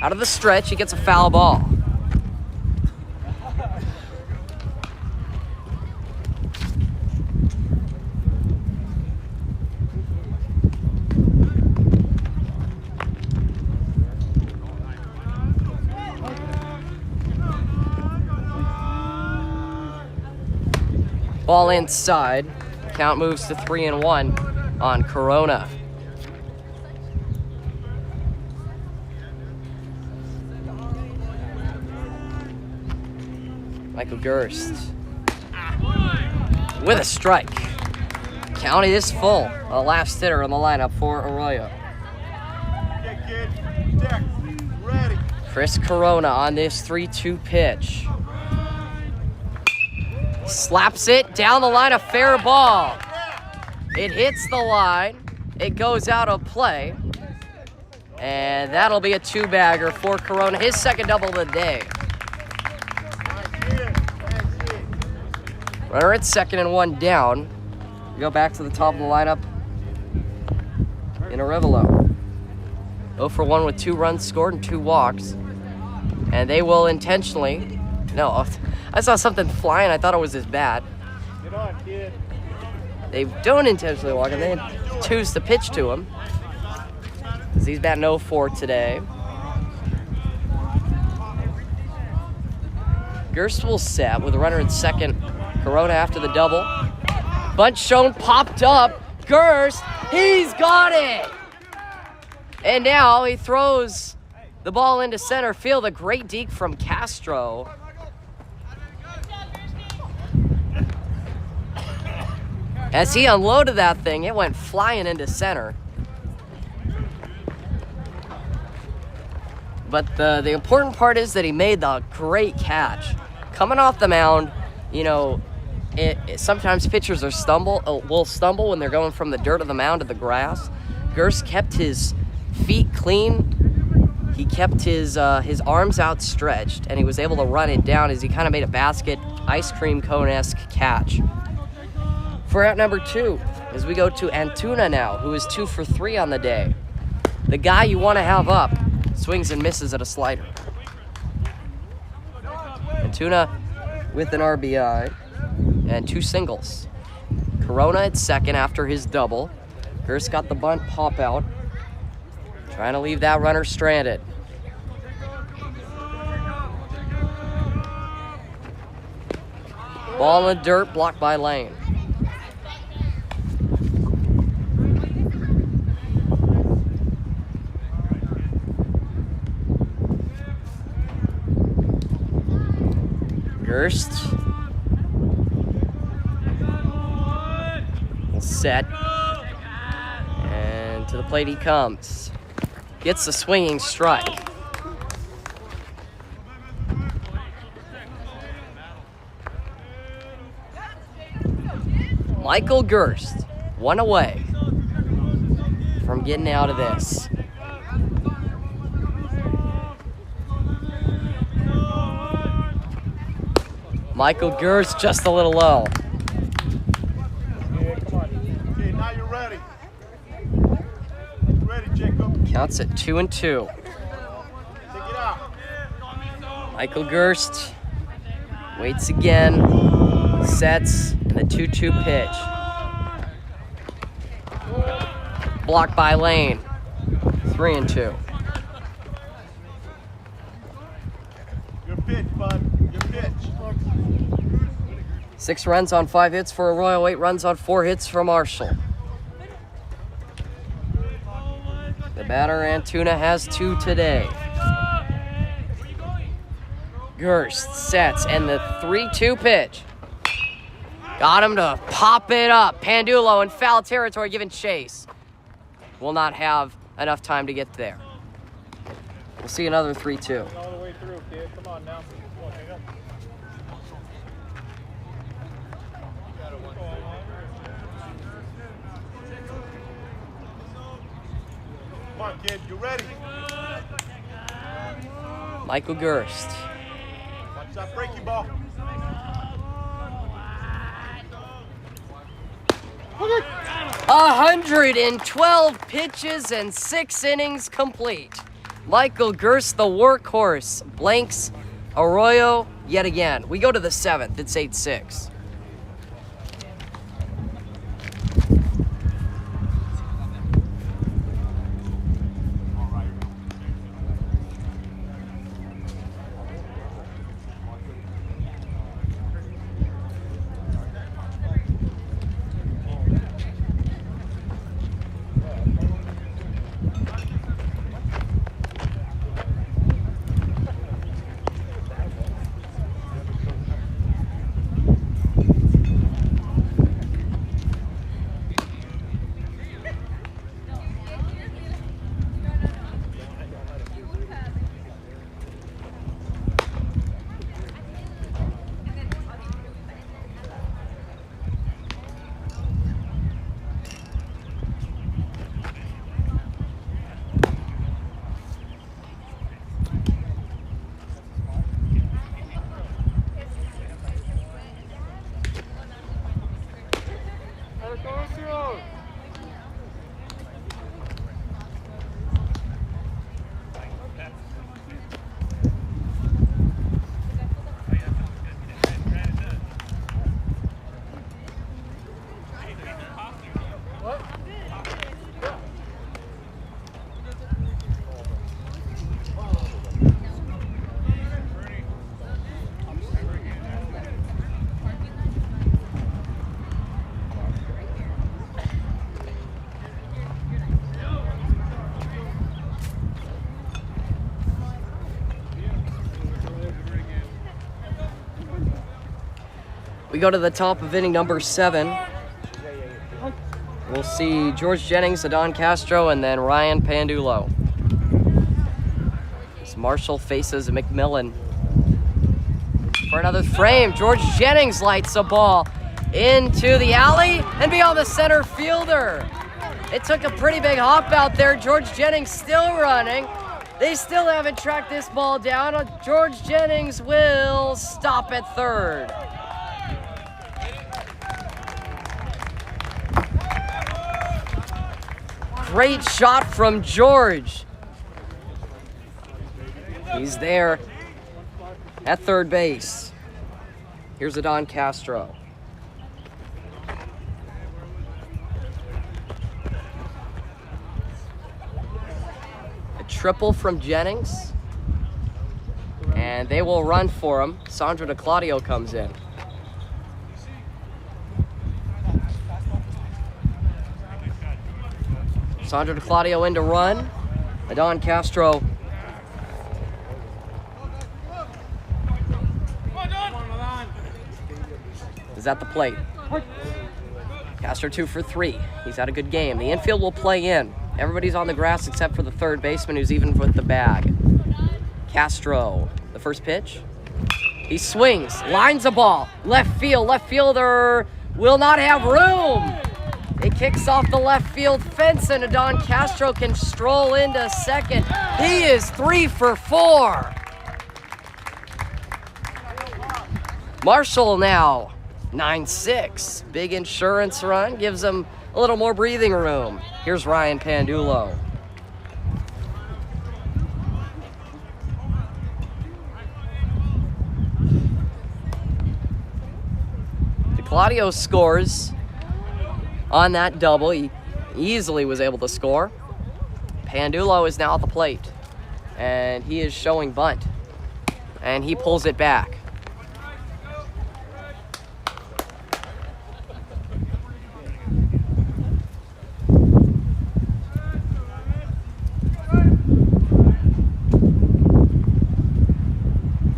Out of the stretch, he gets a foul ball. Ball inside. Count moves to 3-1 on Corona. Michael Gerst with a strike. Count is full. The last hitter on the lineup for Arroyo. Chris Corona on this 3-2 pitch. Slaps it down the line, a fair ball. It hits the line. It goes out of play. And that'll be a 2-bagger for Corona, his second double of the day. Runner at 2nd and 1 down. We go back to the top of the lineup in Arroyo. 0 for 1 with 2 runs scored and 2 walks. And they will intentionally... No, I saw something flying. I thought it was his bat. Get on, kid. They don't intentionally walk him. They choose to pitch to him. Because he's batting 0-4 today. Gerst will set with a runner at 2nd. Corona after the double. Bunt shown, popped up. Gerst, he's got it! And now he throws the ball into center field. A great deke from Castro. As he unloaded that thing, it went flying into center. But the important part is that he made the great catch. Coming off the mound, you know, sometimes pitchers will stumble when they're going from the dirt of the mound to the grass. Gerst kept his feet clean. He kept his arms outstretched, and he was able to run it down as he kind of made a basket, ice cream cone-esque catch. For out number 2, as we go to Antuna now, who is 2 for 3 on the day. The guy you want to have up swings and misses at a slider. Antuna with an RBI and 2 singles. Corona at 2nd after his double. Gerst got the bunt pop out, trying to leave that runner stranded. Ball in the dirt, blocked by Lane. Gerst will set, and to the plate he comes. Gets the swinging strike. Michael Gerst, 1 away from getting out of this. Michael Gerst just a little low. Yeah, come on. Okay, now you're ready. Ready, Jacob. Counts at 2-2. Take it out. Michael Gerst waits again, sets, and the 2-2 pitch. Blocked by Lane. 3-2. Good pitch, bud. Good pitch. 6 runs on 5 hits for Arroyo, 8 runs on 4 hits for Marshall. The batter, Antuna, has 2 today. Gerst sets, and the 3-2 pitch. Got him to pop it up. Pandulo in foul territory giving chase. Will not have enough time to get there. We'll see another 3-2. All the way through, kid. Come on now. Come on, hang up. Come on, kid. You ready? Michael Gerst. Watch that breaking ball. 112 pitches and 6 innings complete. Michael Gerst, the workhorse, blanks Arroyo yet again. We go to the 7th. It's 8-6. We go to the top of inning number 7. We'll see George Jennings, Adon Castro, and then Ryan Pandulo. As Marshall faces McMillan. For another frame, George Jennings lights a ball into the alley and beyond the center fielder. It took a pretty big hop out there. George Jennings still running. They still haven't tracked this ball down. George Jennings will stop at third. Great shot from George. He's there at third base. Here's Adon Castro. A triple from Jennings. And they will run for him. Sandro DeClaudio comes in. Sandro DeClaudio in to run. Adon Castro is at the plate. Castro 2 for 3. He's had a good game. The infield will play in. Everybody's on the grass except for the third baseman who's even with the bag. Castro, the first pitch. He swings, lines a ball. Left field, left fielder will not have room. It kicks off the left field fence, and Adon Castro can stroll into second. He is 3 for 4. Marshall now 9-6. Big insurance run gives them a little more breathing room. Here's Ryan Pandulo. Claudio scores on that double. He easily was able to score. Pandulo is now at the plate, and he is showing bunt, and he pulls it back.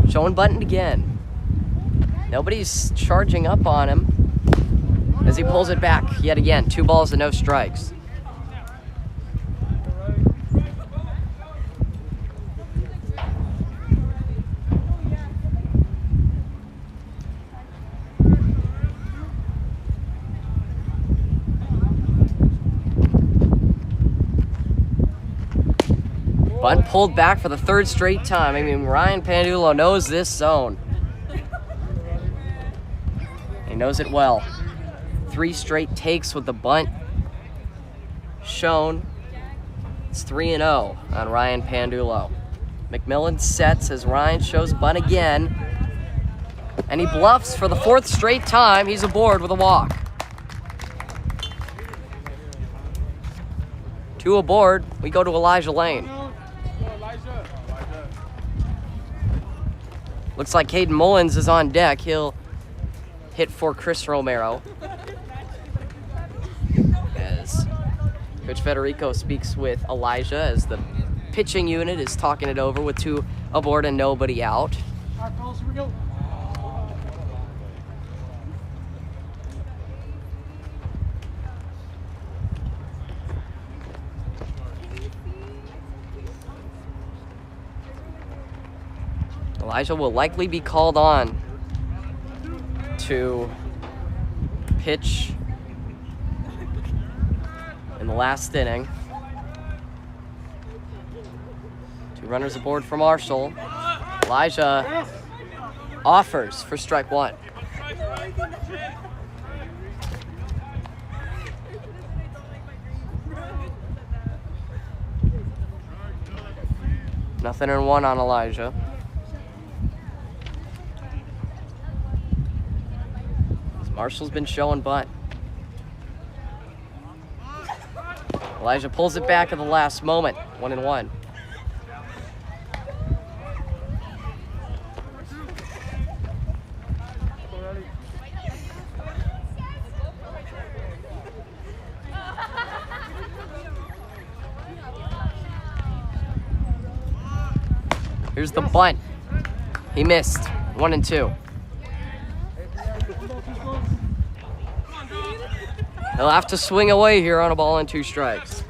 Showing bunt again. Nobody's charging up on him as he pulls it back yet again. 2 balls and no strikes. Bunt pulled back for the 3rd straight time. I mean, Ryan Pandulo knows this zone. He knows it well. 3 straight takes with the bunt shown. It's 3-0 on Ryan Pandulo. McMillan sets as Ryan shows bunt again. And he bluffs for the 4th straight time. He's aboard with a walk. 2 aboard. We go to Elijah Lane. Looks like Caden Mullins is on deck. He'll hit for Chris Romero. As Coach Federico speaks with Elijah as the pitching unit is talking it over with 2 aboard and nobody out. All right, fellas, here we go. Elijah will likely be called on to pitch in the last inning. 2 runners aboard for Marshall. Elijah offers for strike 1. Nothing in 1 on Elijah. Marshall's been showing bunt. Elijah pulls it back at the last moment. 1-1. Here's the bunt. He missed. 1-2. He'll have to swing away here on a ball and 2 strikes.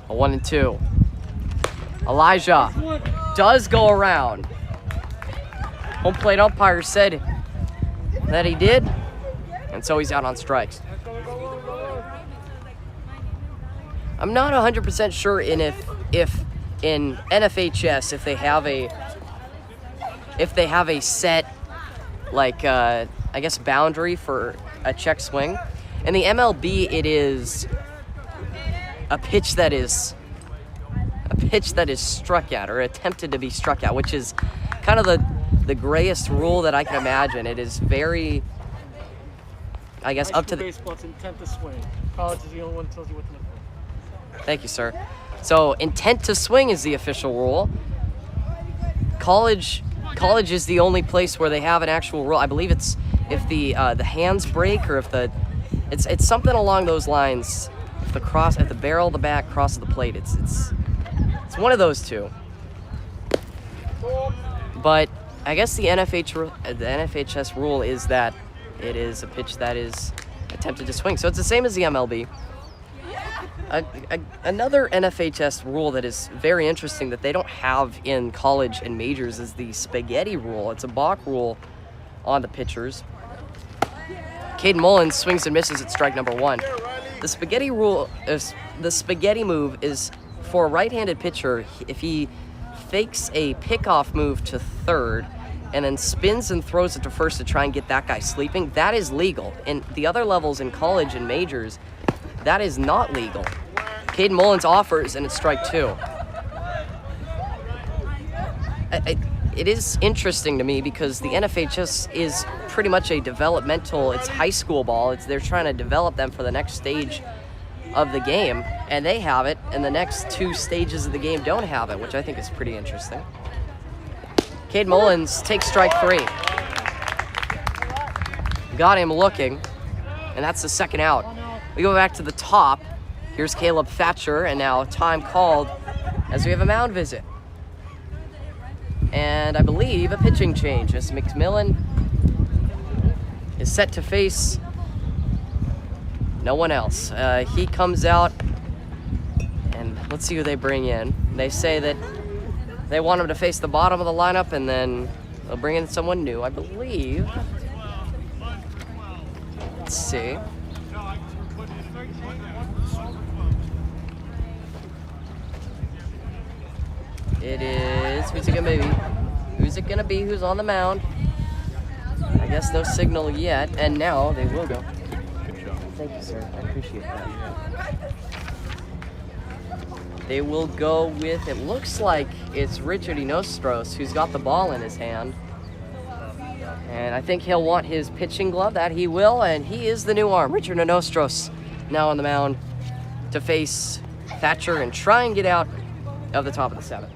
A 1-2. Elijah does go around. Home plate umpire said that he did, and so he's out on strikes. I'm not 100% sure if in NFHS if they have a set, like, I guess, boundary for a check swing. In the MLB, it is a pitch that is struck at or attempted to be struck at, which is kind of the grayest rule that I can imagine. It is very, I guess, up to the baseball, it's intent to swing. College is the only one that tells you what to look for. Thank you, sir. So intent to swing is the official rule. College is the only place where they have an actual rule. I believe it's if the hands break or if it's something along those lines. If the cross at the barrel, the back, cross of the plate. It's one of those 2. But I guess the NFHS rule is that it is a pitch that is attempted to swing. So it's the same as the MLB. Another NFHS rule that is very interesting that they don't have in college and majors is the spaghetti rule. It's a balk rule on the pitchers. Caden Mullins swings and misses at strike number 1. The spaghetti rule is the spaghetti move is for a right-handed pitcher. If he fakes a pickoff move to third and then spins and throws it to first to try and get that guy sleeping, that is legal. In the other levels in college and majors, that is not legal. Caden Mullins offers, and it's strike 2. It is interesting to me because the NFHS is pretty much a developmental, it's high school ball. They're trying to develop them for the next stage of the game, and they have it, and the next 2 stages of the game don't have it, which I think is pretty interesting. Caden Mullins takes strike 3. Got him looking, and that's the second out. We go back to the top. Here's Caleb Thatcher, and now time called as we have a mound visit. And I believe a pitching change as McMillan is set to face no one else. He comes out, and let's see who they bring in. They say that they want him to face the bottom of the lineup, and then they'll bring in someone new, I believe. Let's see. It is, who's it gonna be? Who's it gonna be? Who's on the mound? I guess no signal yet, and now they will go. Thank you, sir. I appreciate that. They will go with, it looks like it's Richard Inostros who's got the ball in his hand. And I think he'll want his pitching glove. That he will, and he is the new arm. Richard Inostros now on the mound to face Thatcher and try and get out of the top of the 7th.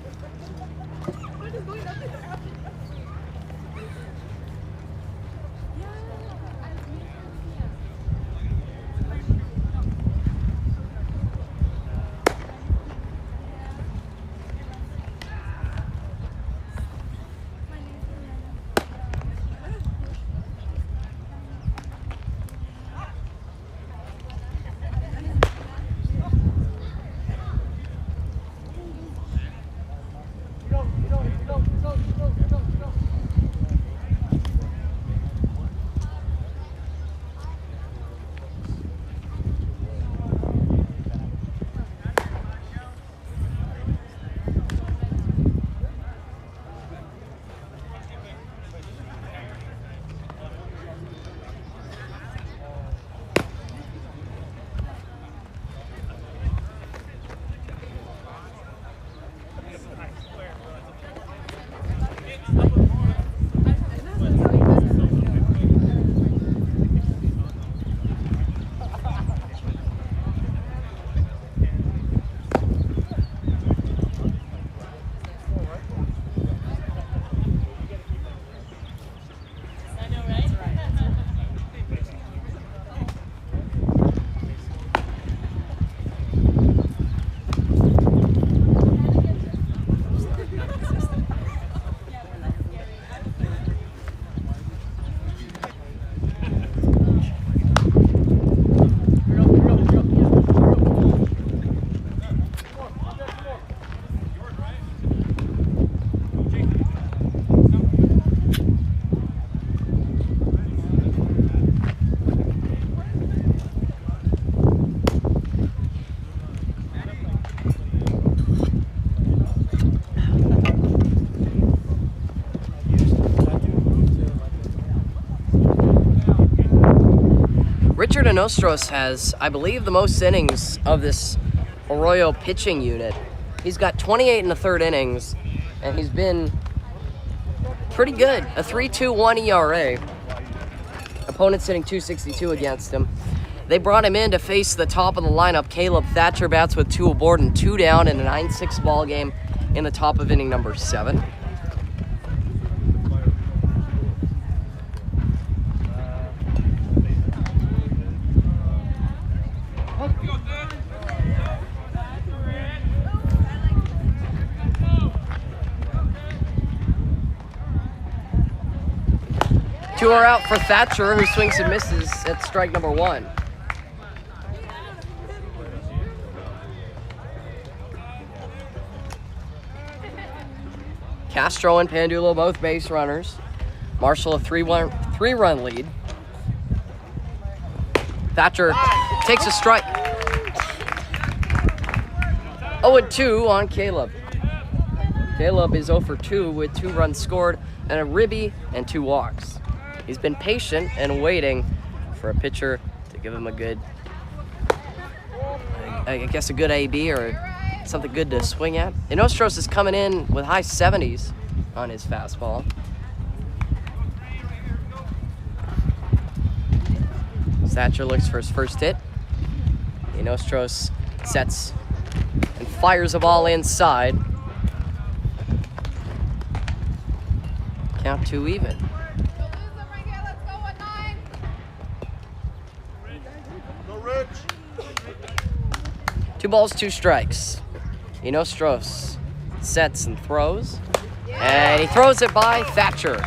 Richard Inostros has, I believe, the most innings of this Arroyo pitching unit. He's got 28 in the 3rd innings, and he's been pretty good. A 3.21 ERA. Opponent's hitting .262 against him. They brought him in to face the top of the lineup. Caleb Thatcher bats with 2 aboard and 2 down in a 9-6 ball game in the top of inning number 7. Two are out for Thatcher, who swings and misses at strike number 1. Castro and Pandulo both base runners. Marshall a 3-run lead. Thatcher takes a strike. 0-2 on Caleb. Caleb is 0 for 2 with 2 runs scored and a ribby and 2 walks. He's been patient and waiting for a pitcher to give him a good, I guess a good AB or something good to swing at. Nostros is coming in with high 70s on his fastball. Thatcher looks for his first hit. Nostros sets and fires a ball inside. Count 2 even. Go, Rich. 2 balls, 2 strikes. Nostros sets and throws. And he throws it by Thatcher.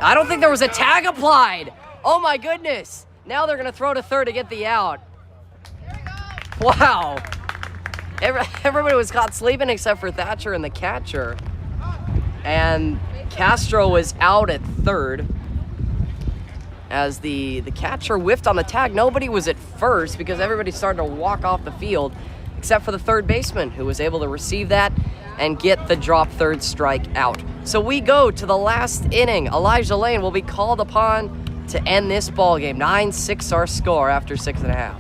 I don't think there was a tag applied. Oh my goodness. Now they're gonna throw to third to get the out. Wow. Everybody was caught sleeping except for Thatcher and the catcher. And Castro was out at third. As the catcher whiffed on the tag, nobody was at first because everybody started to walk off the field except for the third baseman who was able to receive that and get the drop third strike out. So we go to the last inning. Elijah Lane will be called upon to end this ball game. 9-6 our score after 6.5.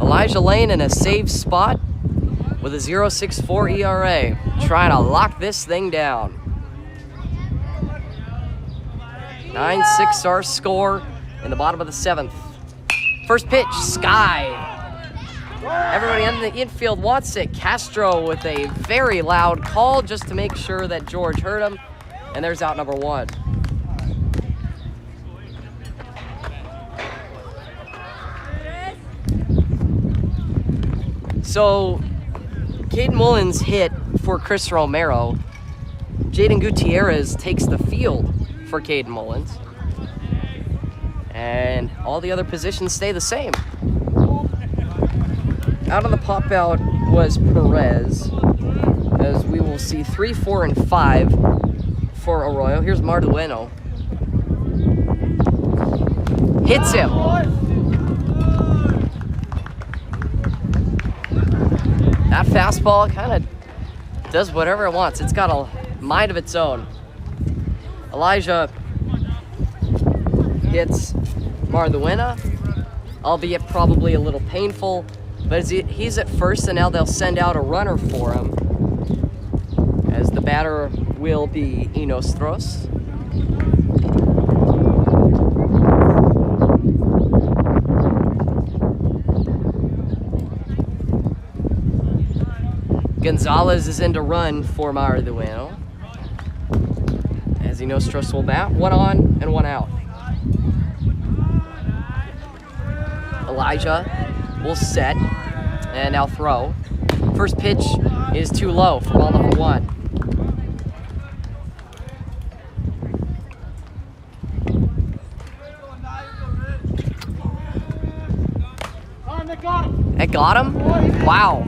Elijah Lane in a save spot with a 0.64 ERA, trying to lock this thing down. 9-6 our score in the bottom of the 7th. First pitch, Sky. Everybody in the infield wants it. Castro with a very loud call just to make sure that George heard him. And there's out number 1. So, Caden Mullins hit for Chris Romero. Jaden Gutierrez takes the field for Caden Mullins. And all the other positions stay the same. Out on the pop-out was Perez, as we will see 3, 4, and 5 for Arroyo. Here's Mardueno. Hits him. That fastball kind of does whatever it wants. It's got a mind of its own. Elijah hits Marduena, albeit probably a little painful, but he's at first, and now they'll send out a runner for him as the batter will be Nostros. Gonzalez is in to run for Arroyo. As Nostros will bat. One on and one out. Elijah will set and now throw. First pitch is too low for ball number 1. It got him? Wow.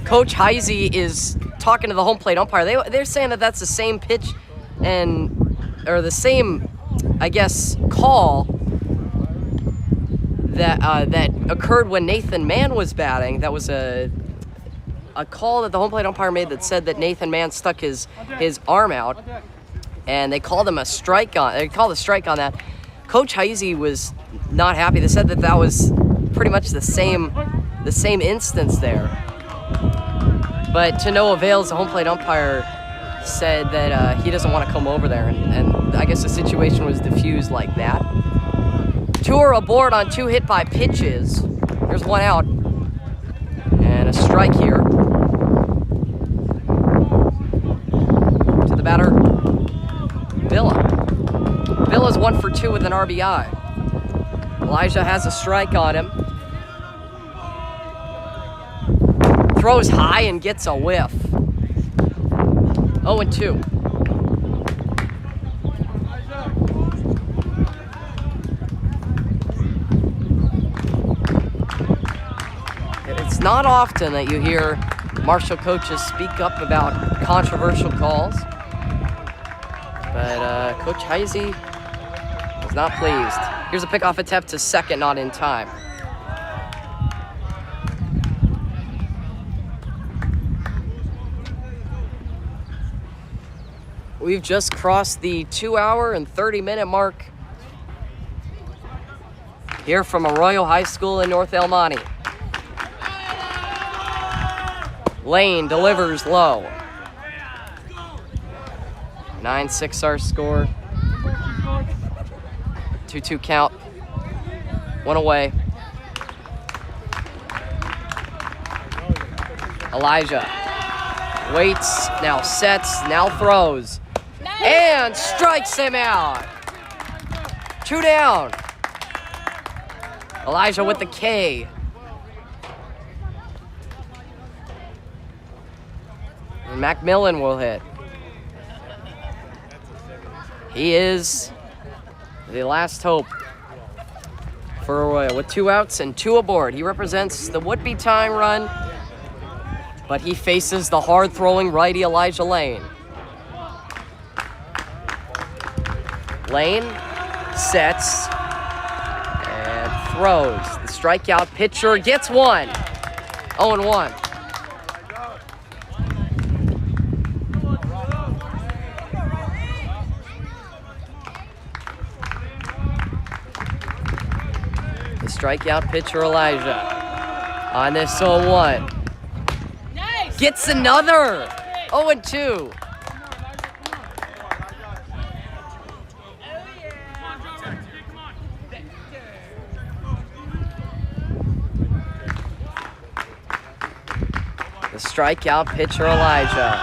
Coach Heisey is talking to the home plate umpire. They're saying that that's the same pitch or the same, I guess, call that occurred when Nathan Mann was batting. That was a call that the home plate umpire made that said that Nathan Mann stuck his arm out, and they called him a strike on. They called a strike on that. Coach Heisey was not happy. They said that was pretty much the same instance there. But to no avail, the home plate umpire said that he doesn't want to come over there, and I guess the situation was diffused like that. 2 are aboard on 2 hit by pitches. There's 1 out, and a strike here. To the batter, Villa. Villa's 1 for 2 with an RBI. Elijah has a strike on him. Throws high and gets a whiff. 0-2. It's not often that you hear Marshall coaches speak up about controversial calls, but Coach Heisey is not pleased. Here's a pickoff attempt to second, not in time. We've just crossed the 2-hour and 30-minute mark here from Arroyo High School in North El Monte. Lane delivers low. 9-6 our score. 2-2 count. 1 away. Elijah waits, now sets, now throws. And strikes him out. 2 down. Elijah with the K. And Macmillan will hit. He is the last hope for Arroyo with 2 outs and 2 aboard. He represents the would-be tying run, but he faces the hard-throwing righty Elijah Lane. Lane sets and throws. The strikeout pitcher gets 1. 0-1. The strikeout pitcher Elijah on this 0-1. Gets another. 0-2. Strikeout pitcher Elijah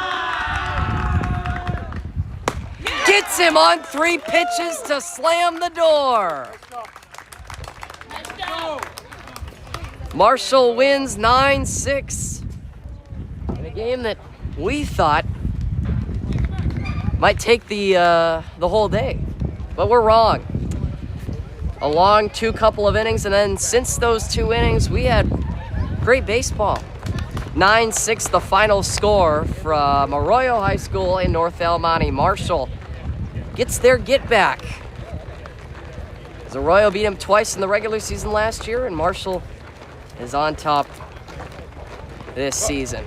gets him on 3 pitches to slam the door. Marshall wins 9-6 in a game that we thought might take the whole day, but we're wrong. A long couple of innings, and then since those 2 innings, we had great baseball. 9-6 the final score from Arroyo High School in North El Monte. Marshall gets their get back, as Arroyo beat him twice in the regular season last year, and Marshall is on top this season.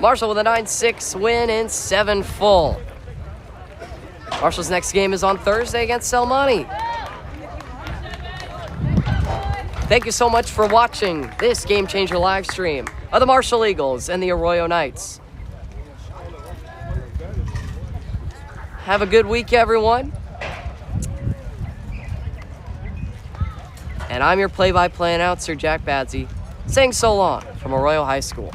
Marshall with a 9-6 win in 7 full. Marshall's next game is on Thursday against El Monte. Thank you so much for watching this Game Changer live stream of the Marshall Eagles and the Arroyo Knights. Have a good week, everyone. And I'm your play-by-play announcer, Jack Badsey, saying so long from Arroyo High School.